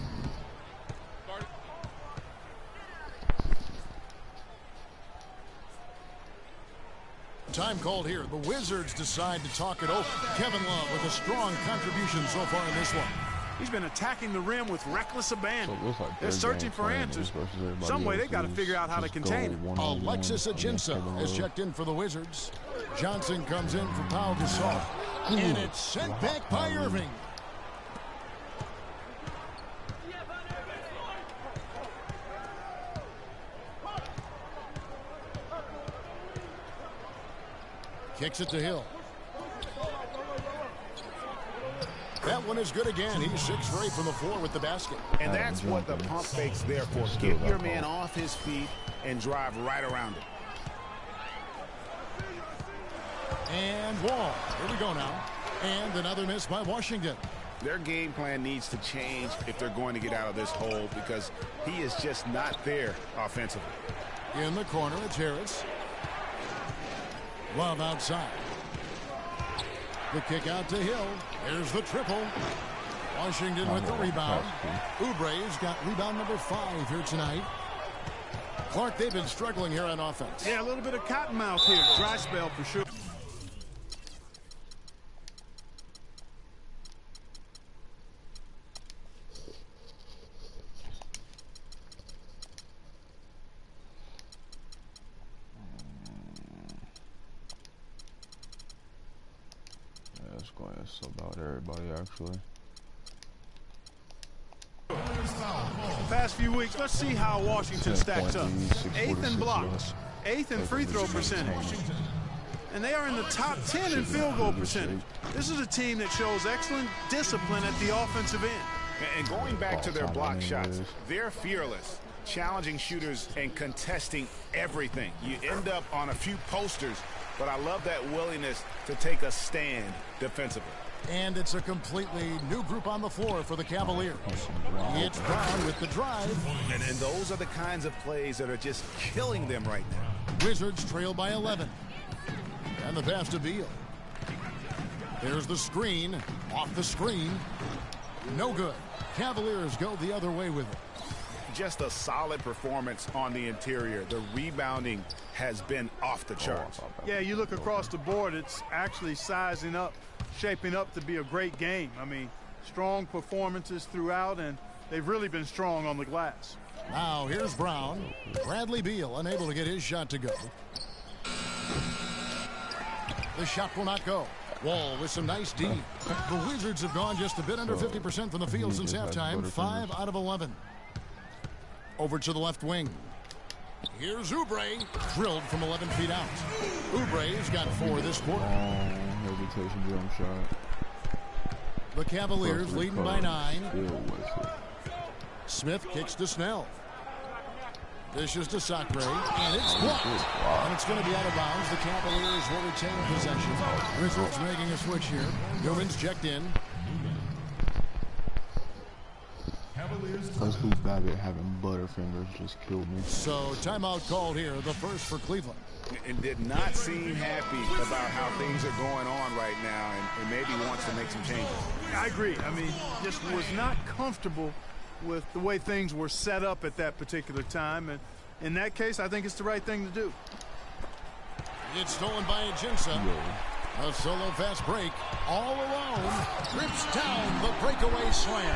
Time called here. The Wizards decide to talk it over. Kevin Love with a strong contribution so far in this one. He's been attacking the rim with reckless abandon. So it looks like they're searching for answers. Some way they got to figure out how to contain him. Alexis Ajinça has checked in for the Wizards. Johnson comes in for Pau Gasol. And it's sent back by Irving. Kicks it to Hill. That one is good again. He's 6 for 8 from the floor with the basket. And that's what the pump fake's there for. Get your man off his feet and drive right around him. And Wall. Here we go now. And another miss by Washington. Their game plan needs to change if they're going to get out of this hole because he is just not there offensively. In the corner, it's Harris. Love outside. The kick out to Hill. There's the triple. Washington with the rebound. Oubre's got rebound number 5 here tonight. Clark, they've been struggling here on offense. Yeah, a little bit of cottonmouth here. Dry spell for sure. That's about everybody, actually. The past few weeks, let's see how Washington stacks up. 8th in blocks, 8th in free throw percentage. And they are in the top 10 in field goal percentage. This is a team that shows excellent discipline at the offensive end. And going back to their block shots, they're fearless, challenging shooters and contesting everything. You end up on a few posters, but I love that willingness to take a stand defensively. And it's a completely new group on the floor for the Cavaliers. It's Brown with the drive. And those are the kinds of plays that are just killing them right now. Wizards trail by 11. And the pass to Beal. There's the screen. Off the screen. No good. Cavaliers go the other way with it. Just a solid performance on the interior. The rebounding has been off the charts. Yeah, you look across the board, it's actually sizing up, shaping up to be a great game. I mean, strong performances throughout, and they've really been strong on the glass. Now here's Brown. Bradley Beal unable to get his shot to go. The shot will not go. Wall with some nice D. The Wizards have gone just a bit under 50% from the field since halftime. 5 out of 11. Over to the left wing. Here's Oubre. Drilled from 11 feet out. Oubre's got 4 this quarter. Hesitation jump shot. The Cavaliers leading by 9. Smith kicks to Snell. Dishes to Sacre, and it's blocked. And it's going to be out of bounds. The Cavaliers will retain possession. Wizards making a switch here. Newman's checked in. Because Lou Babbitt having butterfingers just killed me. So timeout called here, the first for Cleveland. And did not seem happy about how things are going on right now, and maybe wants to make some changes. I agree. I mean, just was not comfortable with the way things were set up at that particular time. And in that case, I think it's the right thing to do. It's stolen by Ajinça. A solo fast break, all alone, rips down the breakaway slam.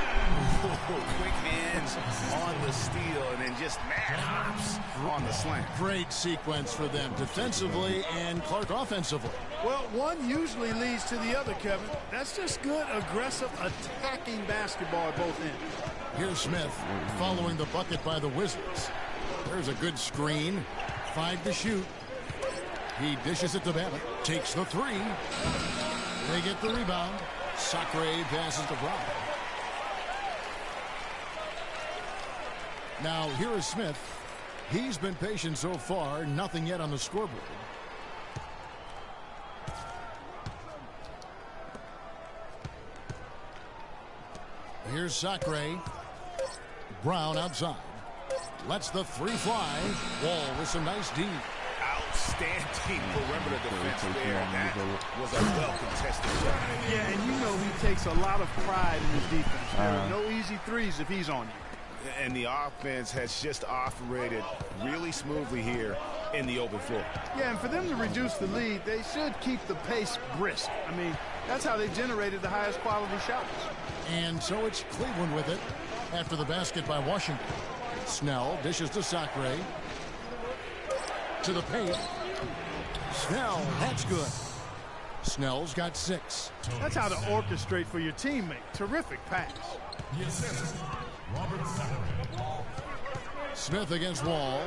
Quick hands on the steal and then just mad hops on the slam. Great sequence for them defensively and Clark offensively. Well, one usually leads to the other, Kevin. That's just good, aggressive, attacking basketball at both ends. Here's Smith following the bucket by the Wizards. There's a good screen. 5 to shoot. He dishes it to Babbitt. Takes the 3. They get the rebound. Sacre passes to Brown. Now here is Smith. He's been patient so far. Nothing yet on the scoreboard. Here's Sacre. Brown outside. Lets the three fly. Wall with some nice D. Outstanding perimeter defense there. That was a well-contested shot. Yeah, and you know he takes a lot of pride in his defense. There are no easy threes if he's on you. And the offense has just operated really smoothly here in the open floor. Yeah, and for them to reduce the lead, they should keep the pace brisk. I mean, that's how they generated the highest quality shots. And so it's Cleveland with it after the basket by Washington. Snell dishes to Sacre. To the paint. Snell, that's good. Snell's got 6. That's how to orchestrate for your teammate. Terrific pass. Smith against Wall.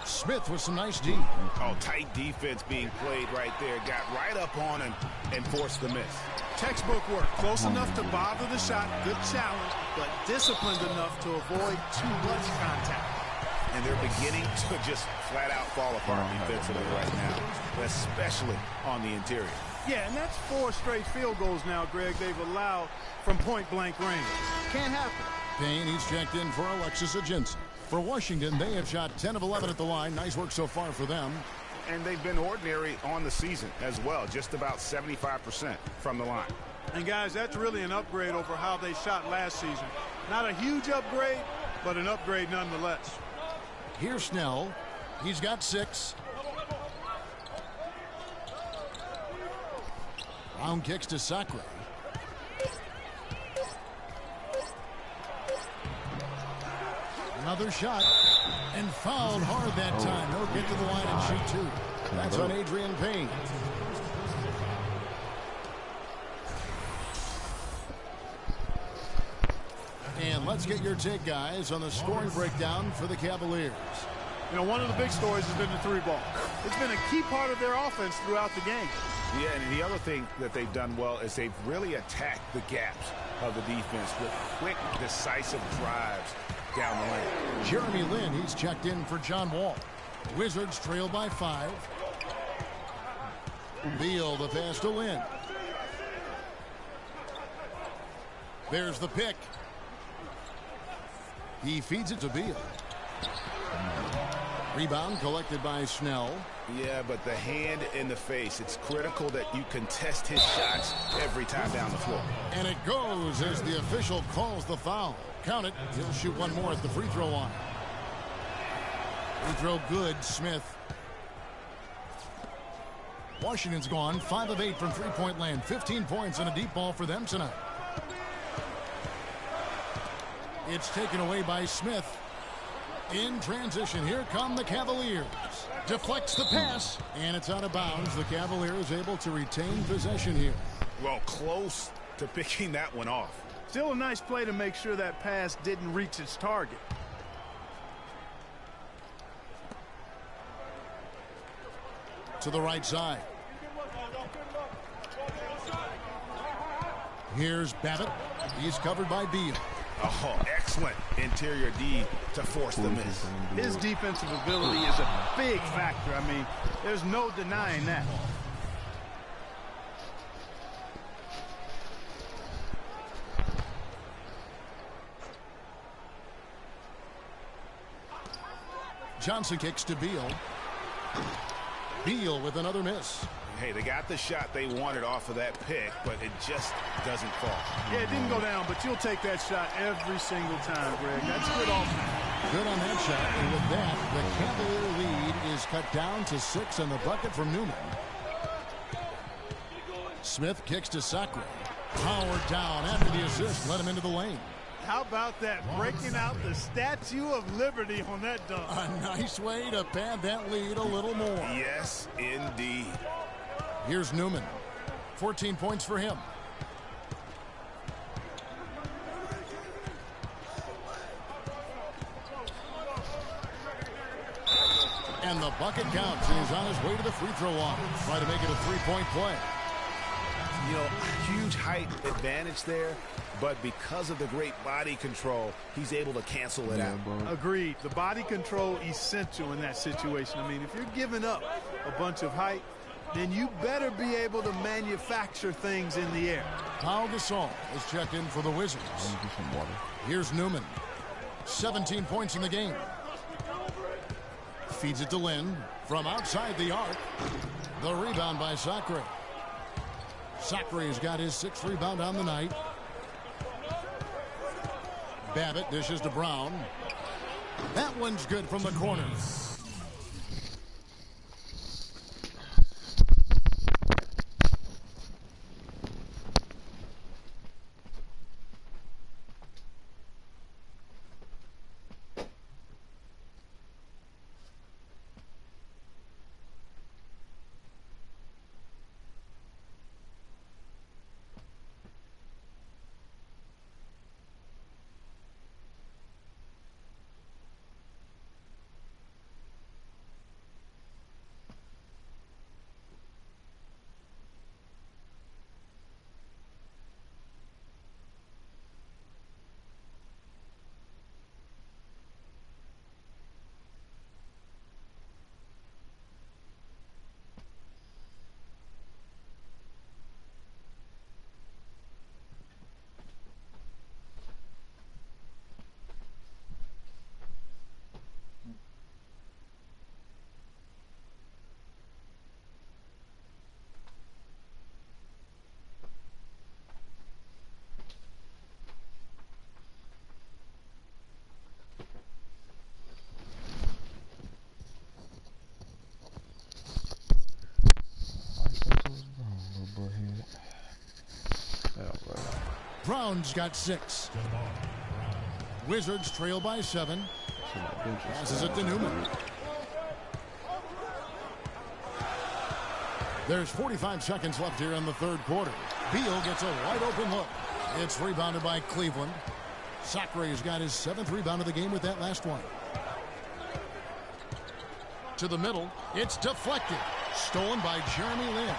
Smith with some nice D. Oh, tight defense being played right there. Got right up on him and forced the miss. Textbook work. Close enough to bother the shot. Good challenge, but disciplined enough to avoid too much contact. And they're beginning to just flat out fall apart defensively right now, especially on the interior. Yeah, and that's 4 straight field goals now, Greg, they've allowed from point-blank range. Can't happen. Payne, he's checked in for Alexis Agency. For Washington, they have shot 10 of 11 at the line. Nice work so far for them. And they've been ordinary on the season as well, just about 75% from the line. And, guys, that's really an upgrade over how they shot last season. Not a huge upgrade, but an upgrade nonetheless. Here's Snell. He's got 6. Brown kicks to Sacre. Another shot. And fouled hard that time. He'll get to the line and shoot 2. That's on Adrian Payne. And let's get your take, guys, on the scoring breakdown for the Cavaliers. You know, one of the big stories has been the 3-ball. It's been a key part of their offense throughout the game. Yeah, and the other thing that they've done well is they've really attacked the gaps of the defense with quick, decisive drives down the lane. Jeremy Lin, he's checked in for John Wall. Wizards trail by 5. Beal, the pass to Lin. There's the pick. He feeds it to Beal. Rebound collected by Snell. Yeah, but the hand in the face. It's critical that you contest his shots every time down the floor. And it goes as the official calls the foul. Count it. He'll shoot one more at the free throw line. Free throw good, Smith. Washington's gone 5 of 8 from three-point land. 15 points and a deep ball for them tonight. It's taken away by Smith. In transition, here come the Cavaliers. Deflects the pass, and it's out of bounds. The Cavaliers able to retain possession here. Well, close to picking that one off. Still a nice play to make sure that pass didn't reach its target. To the right side. Here's Babbitt. He's covered by Beal. Oh, excellent interior D to force the miss. His defensive ability is a big factor. I mean, there's no denying that. Johnson kicks to Beal. Beal with another miss. Hey, they got the shot they wanted off of that pick, but it just doesn't fall. Yeah, it didn't go down, but you'll take that shot every single time, Greg. That's good offense. Good on that shot. And with that, the Cavalier lead is cut down to 6 on the bucket from Newman. Smith kicks to Sacre. Powered down after the assist. Let him into the lane. How about that? Breaking out the Statue of Liberty on that dunk. A nice way to pad that lead a little more. Yes, indeed. Here's Newman. 14 points for him. And the bucket counts. He's on his way to the free throw line. Try to make it a 3-point play. You know, huge height advantage there, but because of the great body control, he's able to cancel it out. Agreed. The body control essential in that situation. I mean, if you're giving up a bunch of height, then you better be able to manufacture things in the air. Pau Gasol is checked in for the Wizards. Here's Newman. 17 points in the game. Feeds it to Lynn from outside the arc. The rebound by Sacre. Sacre's got his 6th rebound on the night. Babbitt dishes to Brown. That one's good from the corner. Brown's got 6. Wizards trail by 7. Passes it to Newman. There's 45 seconds left here in the 3rd quarter. Beal gets a wide open look. It's rebounded by Cleveland. Sacre's got his 7th rebound of the game with that last one. To the middle. It's deflected. Stolen by Jeremy Lin.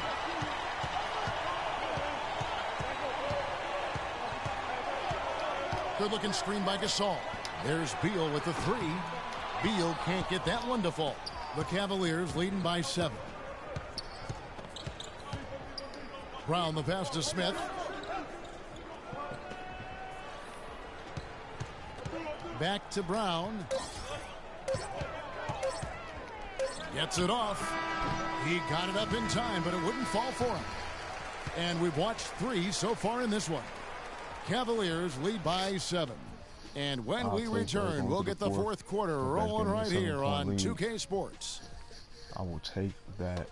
Good-looking screen by Gasol. There's Beal with the 3. Beal can't get that one to fall. The Cavaliers leading by 7. Brown the pass to Smith. Back to Brown. Gets it off. He got it up in time, but it wouldn't fall for him. And we've watched 3 so far in this one. Cavaliers lead by 7. And when we return, we'll get the 4th quarter rolling right here on 2K Sports. I will take that.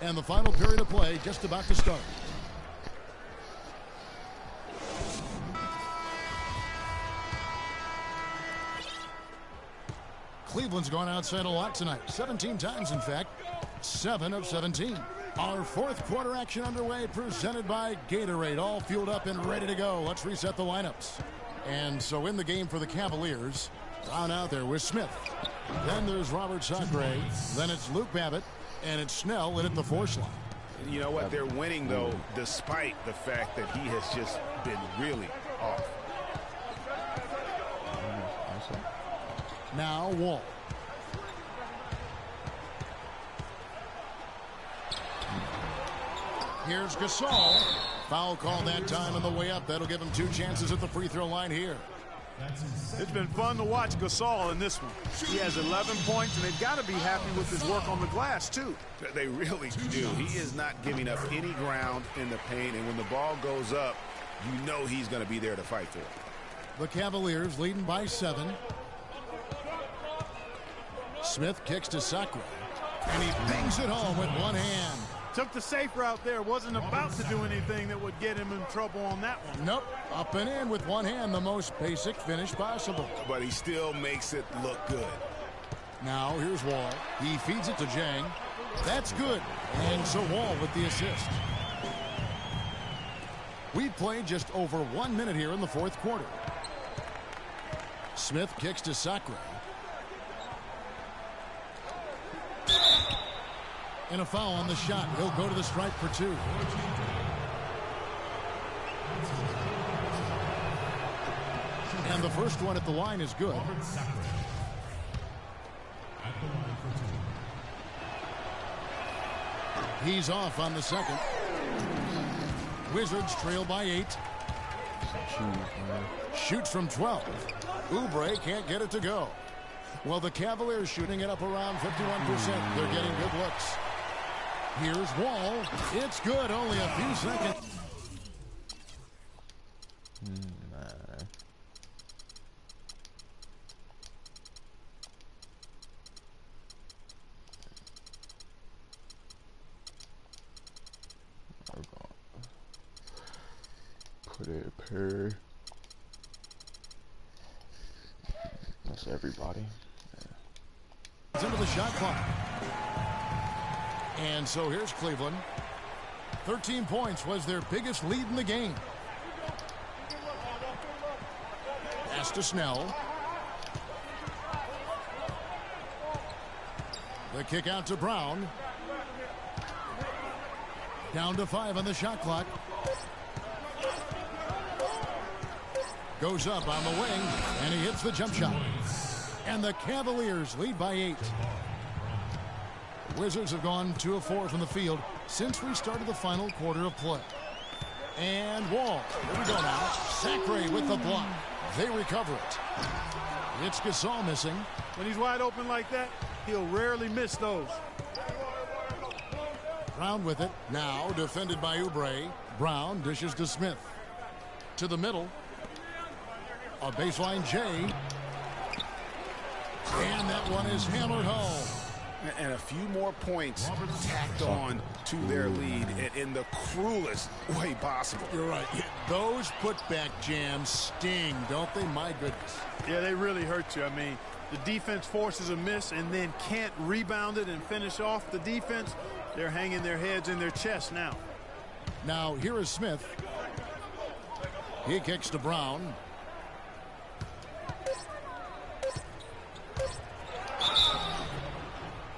And the final period of play just about to start. Cleveland's gone outside a lot tonight. 17 times, in fact. 7 of 17. Our 4th quarter action underway, presented by Gatorade. All fueled up and ready to go. Let's reset the lineups. And so in the game for the Cavaliers, Brown out there with Smith. Then there's Robert Sacre. Then it's Luke Babbitt. And it's Snell in at the 4 slot. You know what? They're winning, though, despite the fact that he has just been really off. Now Wall. Here's Gasol. Foul call that time on the way up. That'll give him 2 chances at the free throw line here. It's been fun to watch Gasol in this one. He has 11 points, and they've got to be happy with his work on the glass, too. They really do. He is not giving up any ground in the paint, and when the ball goes up, you know he's going to be there to fight for it. The Cavaliers leading by 7. Smith kicks to Sacre, and he bangs it home with one hand. Took the safe route there. Wasn't about to do anything that would get him in trouble on that one. Nope. Up and in with one hand, the most basic finish possible. But he still makes it look good. Now here's Wall. He feeds it to Jang. That's good. And so Wall with the assist. We've played just over 1 minute here in the 4th quarter. Smith kicks to Sacre. And a foul on the shot. He'll go to the stripe for 2. And the first one at the line is good. He's off on the second. Wizards trail by 8. Shoots from 12. Oubre can't get it to go. Well, the Cavaliers shooting it up around 51%. They're getting good looks. Here's Wall. It's good. Only a few seconds. Put it Perry. That's everybody. It's into the shot clock. And so here's Cleveland. 13 points was their biggest lead in the game. Pass to Snell. The kick out to Brown. Down to 5 on the shot clock. Goes up on the wing, and he hits the jump shot. And the Cavaliers lead by 8. The Wizards have gone 2 of 4 from the field since we started the final quarter of play. And Wall. Here we go now. Sacre with the block. They recover it. It's Gasol missing. When he's wide open like that, he'll rarely miss those. Brown with it. Now defended by Oubre. Brown dishes to Smith. To the middle. A baseline J. And that one is hammered home. And a few more points tacked on to their lead in the cruelest way possible. You're right. Those putback jams sting, don't they? My goodness. Yeah, they really hurt you. I mean, the defense forces a miss and then can't rebound it and finish off the defense. They're hanging their heads in their chest now. Now, here is Smith. He kicks to Brown.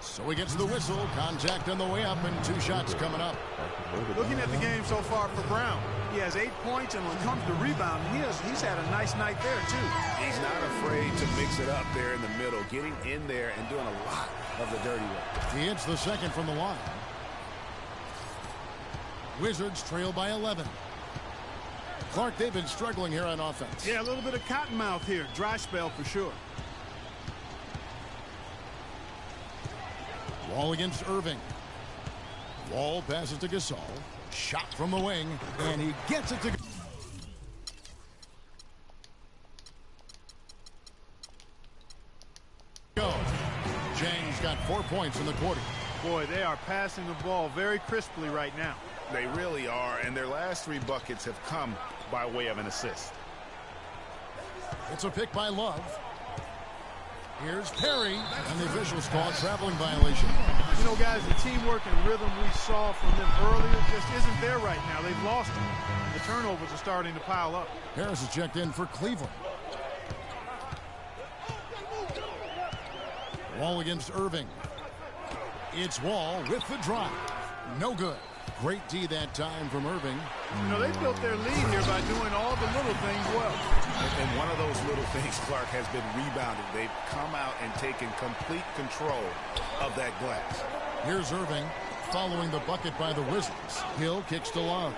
So he gets the whistle. Contact on the way up, and 2 shots coming up. Looking at the game so far for Brown, he has 8 points, and when it comes to rebounding, he's had a nice night there, too. He's not afraid to mix it up there in the middle, getting in there and doing a lot of the dirty work. He hits the second from the line. Wizards trail by 11. Clark, they've been struggling here on offense. Yeah, a little bit of cottonmouth here. Dry spell for sure. Wall against Irving. Wall passes to Gasol. Shot from the wing, and he gets it to go. James got 4 points in the quarter. Boy, they are passing the ball very crisply right now. They really are, and their last 3 buckets have come by way of an assist. It's a pick by Love. Here's Perry, and the officials call a traveling violation. You know, guys, the teamwork and rhythm we saw from them earlier just isn't there right now. They've lost it. The turnovers are starting to pile up. Harris is checked in for Cleveland. Wall against Irving. It's Wall with the drive. No good. Great D that time from Irving. You know, they built their lead here by doing all the little things well. And one of those little things, Clark, has been rebounding. They've come out and taken complete control of that glass. Here's Irving following the bucket by the Wizards. Hill kicks to Love.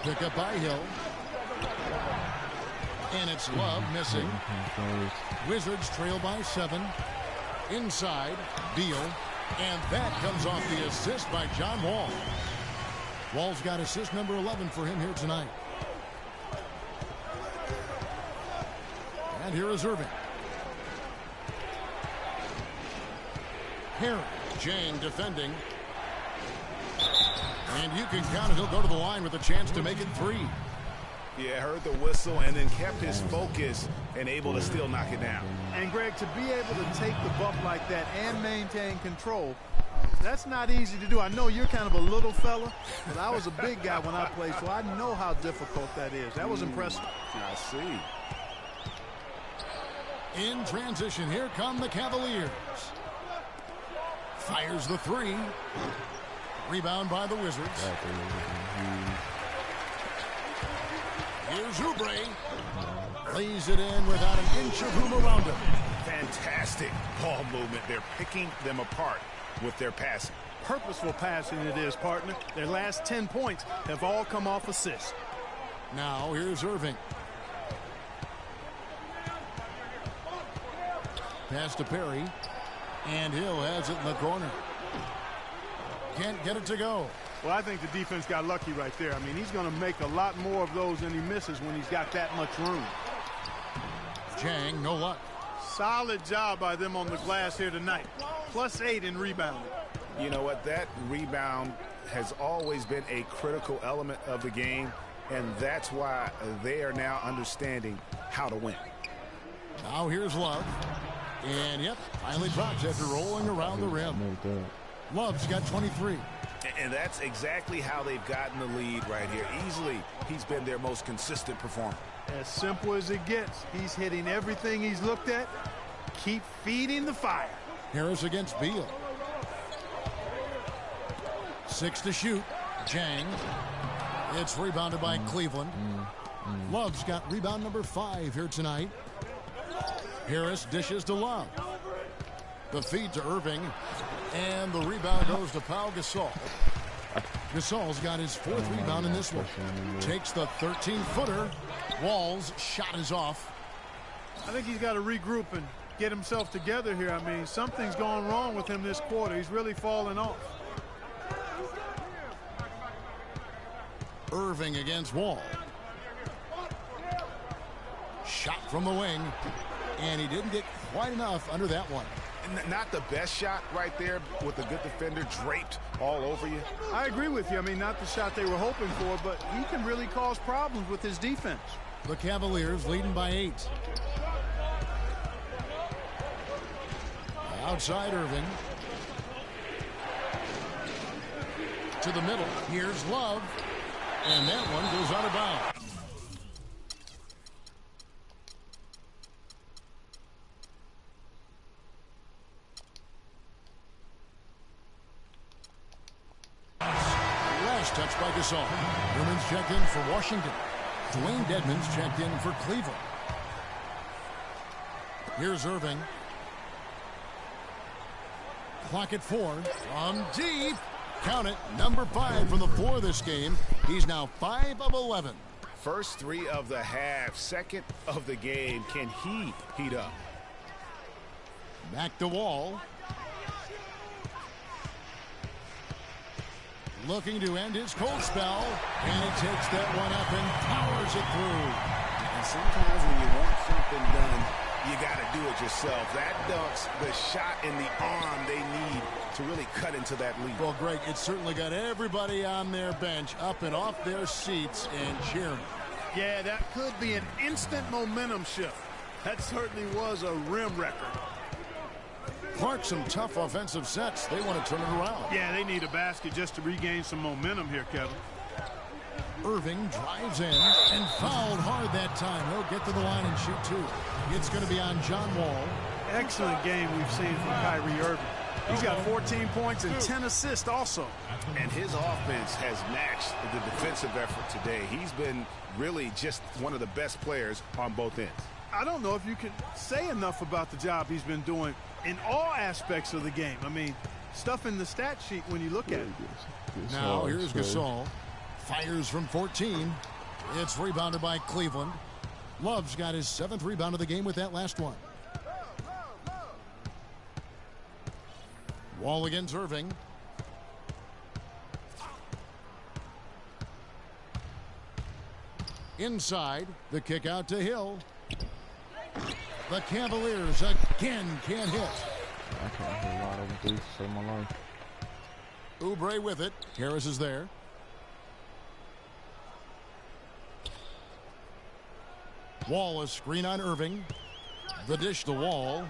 Pick up by Hill. And it's Love missing. Wizards trail by 7. Inside, Beal. And that comes off the assist by John Wall. Wall's got assist number 11 for him here tonight. And here is Irving. Perry, Jang defending. And you can count it. He'll go to the line with a chance to make it 3. Yeah, heard the whistle and then kept his focus and able to still knock it down. And, Greg, to be able to take the bump like that and maintain control, that's not easy to do. I know you're kind of a little fella, but I was a big guy when I played, so I know how difficult that is. That was impressive. I see. In transition, here come the Cavaliers. Fires the three. Rebound by the Wizards. Here's Oubre. Lays it in without an inch of room around him. Fantastic ball movement. They're picking them apart with their passing. Purposeful passing it is, partner. Their last 10 points have all come off assists. Now here's Irving. Pass to Perry. And Hill has it in the corner. Can't get it to go. Well, I think the defense got lucky right there. I mean, he's going to make a lot more of those than he misses when he's got that much room. Jang, no luck. Solid job by them on the glass here tonight. +8 in rebounding. You know what? That rebound has always been a critical element of the game, and that's why they are now understanding how to win. Now here's Love. And, yep, finally drops after rolling around the rim. Love's got 23. And that's exactly how they've gotten the lead right here. Easily, he's been their most consistent performer. As simple as it gets. He's hitting everything he's looked at. Keep feeding the fire. Harris against Beal. 6 to shoot. Jang. It's rebounded by Cleveland. Love's got rebound number 5 here tonight. Harris dishes to Love. The feed to Irving. And the rebound goes to Pau Gasol. Gasol's got his 4th rebound in this one. Takes the 13-footer. Wall's shot is off. I think he's got to regroup and get himself together here. I mean, something's gone wrong with him this quarter. He's really fallen off. Irving against Wall. Shot from the wing. And he didn't get quite enough under that one. Not the best shot right there with a good defender draped all over you. I agree with you. I mean, not the shot they were hoping for, but he can really cause problems with his defense. The Cavaliers leading by 8. Outside Irving. To the middle. Here's Love. And that one goes out of bounds. Last touch by Gasol. Newman's checked in for Washington. Dwayne Dedmon's checked in for Cleveland. Here's Irving. Clock at 4. From deep. Count it. Number 5 from the floor this game. He's now 5 of 11. First 3 of the half. Second of the game. Can he heat up? Back to Wall. Looking to end his cold spell. And he takes that one up and powers it through. And sometimes when you want something done, you got to do it yourself. That dunks the shot in the arm they need to really cut into that lead. Well, Greg, it certainly got everybody on their bench up and off their seats and cheering. Yeah, that could be an instant momentum shift. That certainly was a rim record. Clark, some tough offensive sets. They want to turn it around. Yeah, they need a basket just to regain some momentum here, Kevin. Irving drives in and fouled hard that time. He'll get to the line and shoot 2. It's going to be on John Wall. Excellent game we've seen from Kyrie Irving. He's got 14 points and 10 assists also. And his offense has matched the defensive effort today. He's been really just one of the best players on both ends. I don't know if you can say enough about the job he's been doing in all aspects of the game. I mean, stuff in the stat sheet when you look at it. Now here's Gasol. Fires from 14. It's rebounded by Cleveland. Love's got his 7th rebound of the game with that last one. Wall against Irving. Inside, the kick out to Hill. The Cavaliers again can't hit. I can't hit a lot of these to save my life. Oubre with it. Harris is there. Wall is screen on Irving. The dish to Wall.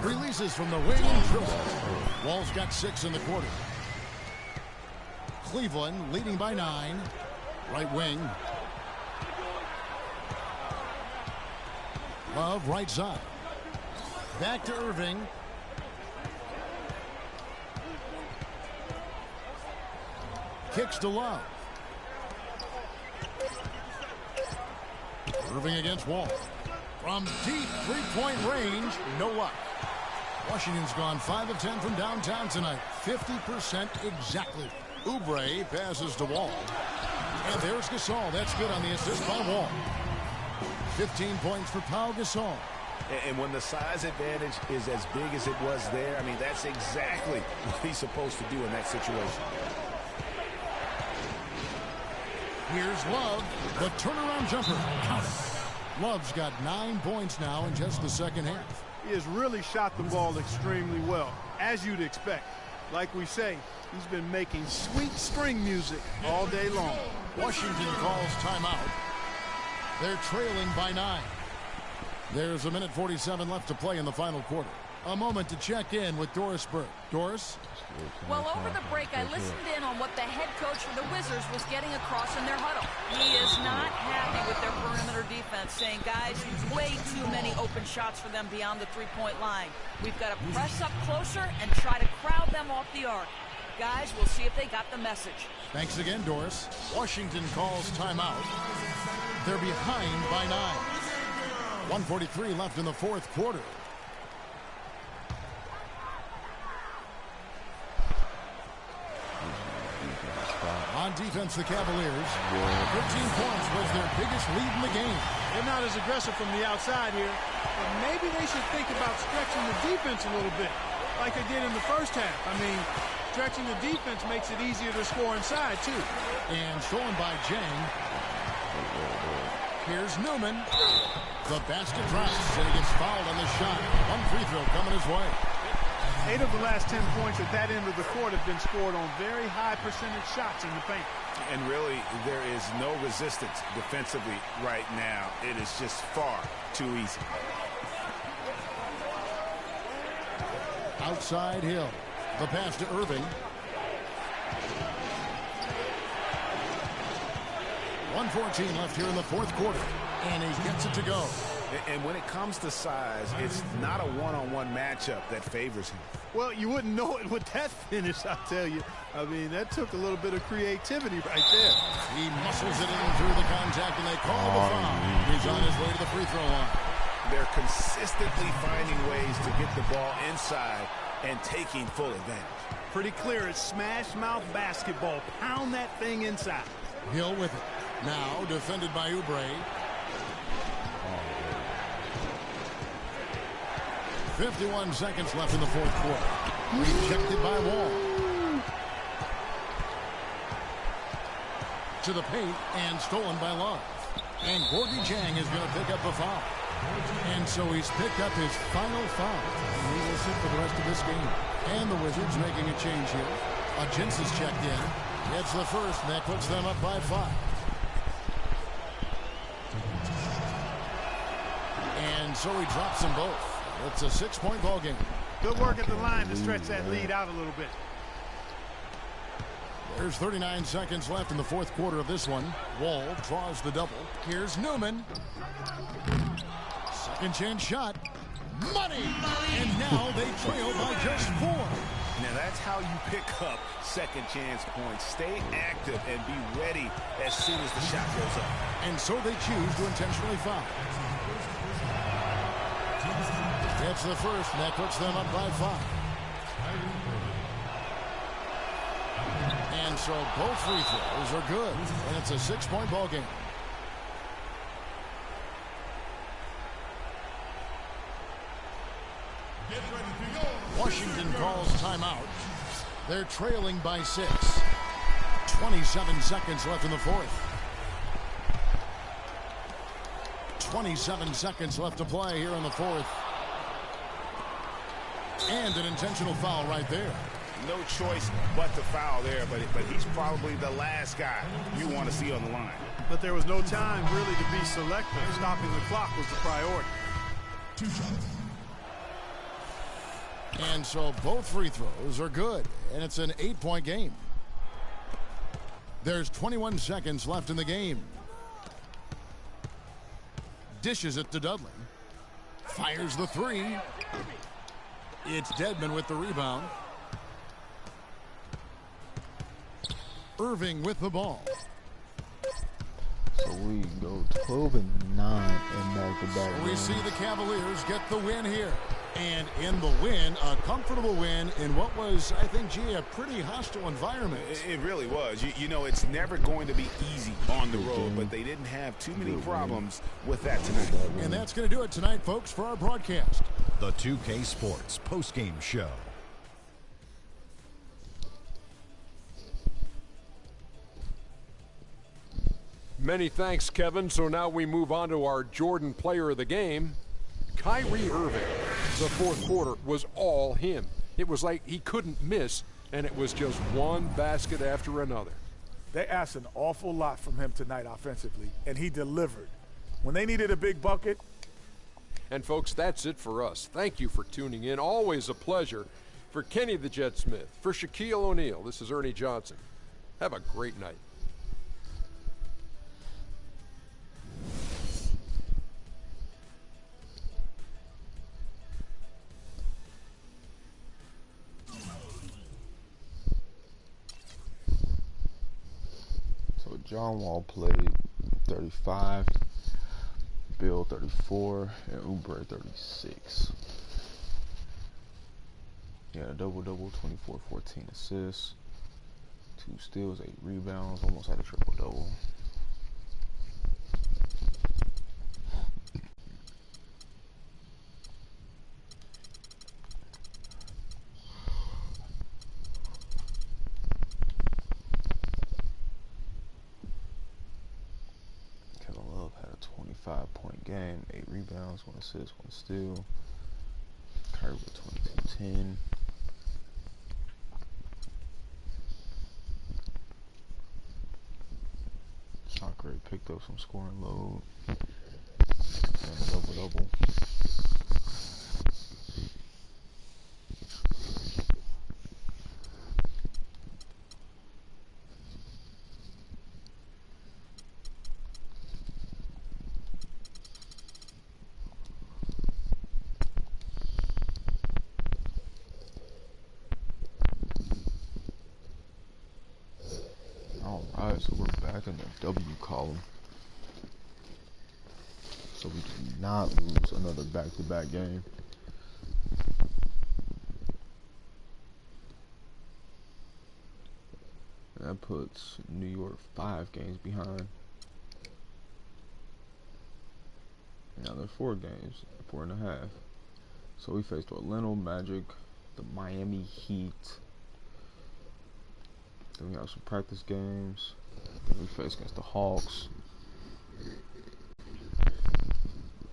Releases from the wing. Wall's got 6 in the quarter. Cleveland leading by 9. Right wing. Love right side. Back to Irving. Kicks to Love. Irving against Wall. From deep three-point range, no luck. Washington's gone 5 of 10 from downtown tonight. 50% exactly. Oubre passes to Wall. And there's Gasol. That's good on the assist by Wall. 15 points for Pau Gasol. And when the size advantage is as big as it was there, I mean, that's exactly what he's supposed to do in that situation. Here's Love, the turnaround jumper. Count it. Love's got 9 points now in just the second half. He has really shot the ball extremely well, as you'd expect. Like we say, he's been making sweet string music all day long. Washington calls timeout. They're trailing by 9. There's a minute 47 left to play in the final quarter. A moment to check in with Doris Burke. Doris? Well, over the break, I listened in on what the head coach for the Wizards was getting across in their huddle. He is not happy with their perimeter defense, saying, guys, way too many open shots for them beyond the three-point line. We've got to press up closer and try to crowd them off the arc. Guys, we'll see if they got the message. Thanks again, Doris. Washington calls timeout. They're behind by 9. 1:43 left in the fourth quarter. On defense, the Cavaliers. 15 points was their biggest lead in the game. They're not as aggressive from the outside here, but maybe they should think about stretching the defense a little bit, like they did in the first half. I mean, stretching the defense makes it easier to score inside, too. And stolen by Jang. Here's Newman. The basket drops, and he gets fouled on the shot. One free throw coming his way. 8 of the last 10 points at that end of the court have been scored on very high percentage shots in the paint. And really, there is no resistance defensively right now. It is just far too easy. Outside Hill. The pass to Irving. 1:14 left here in the fourth quarter. And he gets it to go. And when it comes to size, it's not a one-on-one matchup that favors him. Well, you wouldn't know it with that finish, I tell you. I mean, that took a little bit of creativity right there. He muscles it in through the contact, and they call the foul. He's on his way to the free throw line. They're consistently finding ways to get the ball inside and taking full advantage. Pretty clear. It's smash mouth basketball. Pound that thing inside. Hill with it. Now defended by Oubre. 51 seconds left in the fourth quarter. Rejected by Wall. To the paint and stolen by Love. And Gorgie Jang is going to pick up a foul. And so he's picked up his final foul. And he will sit for the rest of this game. And the Wizards making a change here. Jins is checked in. Gets the first, and that puts them up by 5. And so he drops them both. It's a 6-point ball game. Good work at the line to stretch that lead out a little bit. There's 39 seconds left in the fourth quarter of this one. Wall draws the double. Here's Newman. Second chance shot. Money! And now they trail by just 4. Now that's how you pick up second chance points. Stay active and be ready as soon as the shot goes up. And so they choose to intentionally foul. Gets the first, and that puts them up by 5. And so both free throws are good, and it's a 6-point ball game. Washington calls timeout. They're trailing by 6. 27 seconds left in the fourth. 27 seconds left to play here in the fourth. And an intentional foul right there. No choice but to foul there, but he's probably the last guy you want to see on the line. But there was no time really to be selective. Stopping the clock was the priority. 2 shots. And so both free throws are good, and it's an 8-point game. There's 21 seconds left in the game. Dishes it to Dudley. Fires the three. It's Dedmon with the rebound. Irving with the ball. So we go 12-9 in back-to-back. So we see the Cavaliers get the win here. And in the win, a comfortable win in what was, I think, G, a pretty hostile environment. It really was. You know, it's never going to be easy on the road, but they didn't have too many problems with that tonight. And that's going to do it tonight, folks, for our broadcast. The 2K Sports postgame show. Many thanks, Kevin. So now we move on to our Jordan player of the game, Kyrie Irving. The fourth quarter was all him. It was like he couldn't miss, and it was just one basket after another. They asked an awful lot from him tonight offensively, and he delivered. When they needed a big bucket. And, folks, that's it for us. Thank you for tuning in. Always a pleasure. For Kenny the Jet Smith, for Shaquille O'Neal, this is Ernie Johnson. Have a great night. John Wall played 35, Bill 34, and Oubre 36. He had a double-double, 24, 14 assists, 2 steals, 8 rebounds, almost had a triple-double. Kevin Love had a 25-point game, 8 rebounds, 1 assist, 1 steal. Kyrie with 22-10. Shot Gray picked up some scoring load and a double-double. Alright, so we're back in the W column. So we do not lose another back-to-back game. And that puts New York 5 games behind. Now they're 4 games, 4.5. So we faced Orlando Magic, the Miami Heat. Then we have some practice games. Then we face against the Hawks.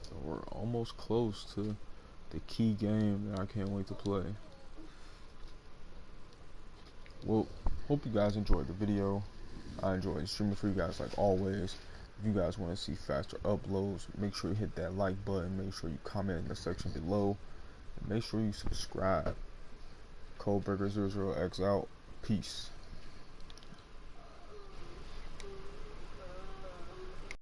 So we're almost close to the key game that I can't wait to play. Well, hope you guys enjoyed the video. I enjoyed streaming for you guys like always. If you guys want to see faster uploads, make sure you hit that like button. Make sure you comment in the section below. And make sure you subscribe. Coldbreaker00X out. Peace.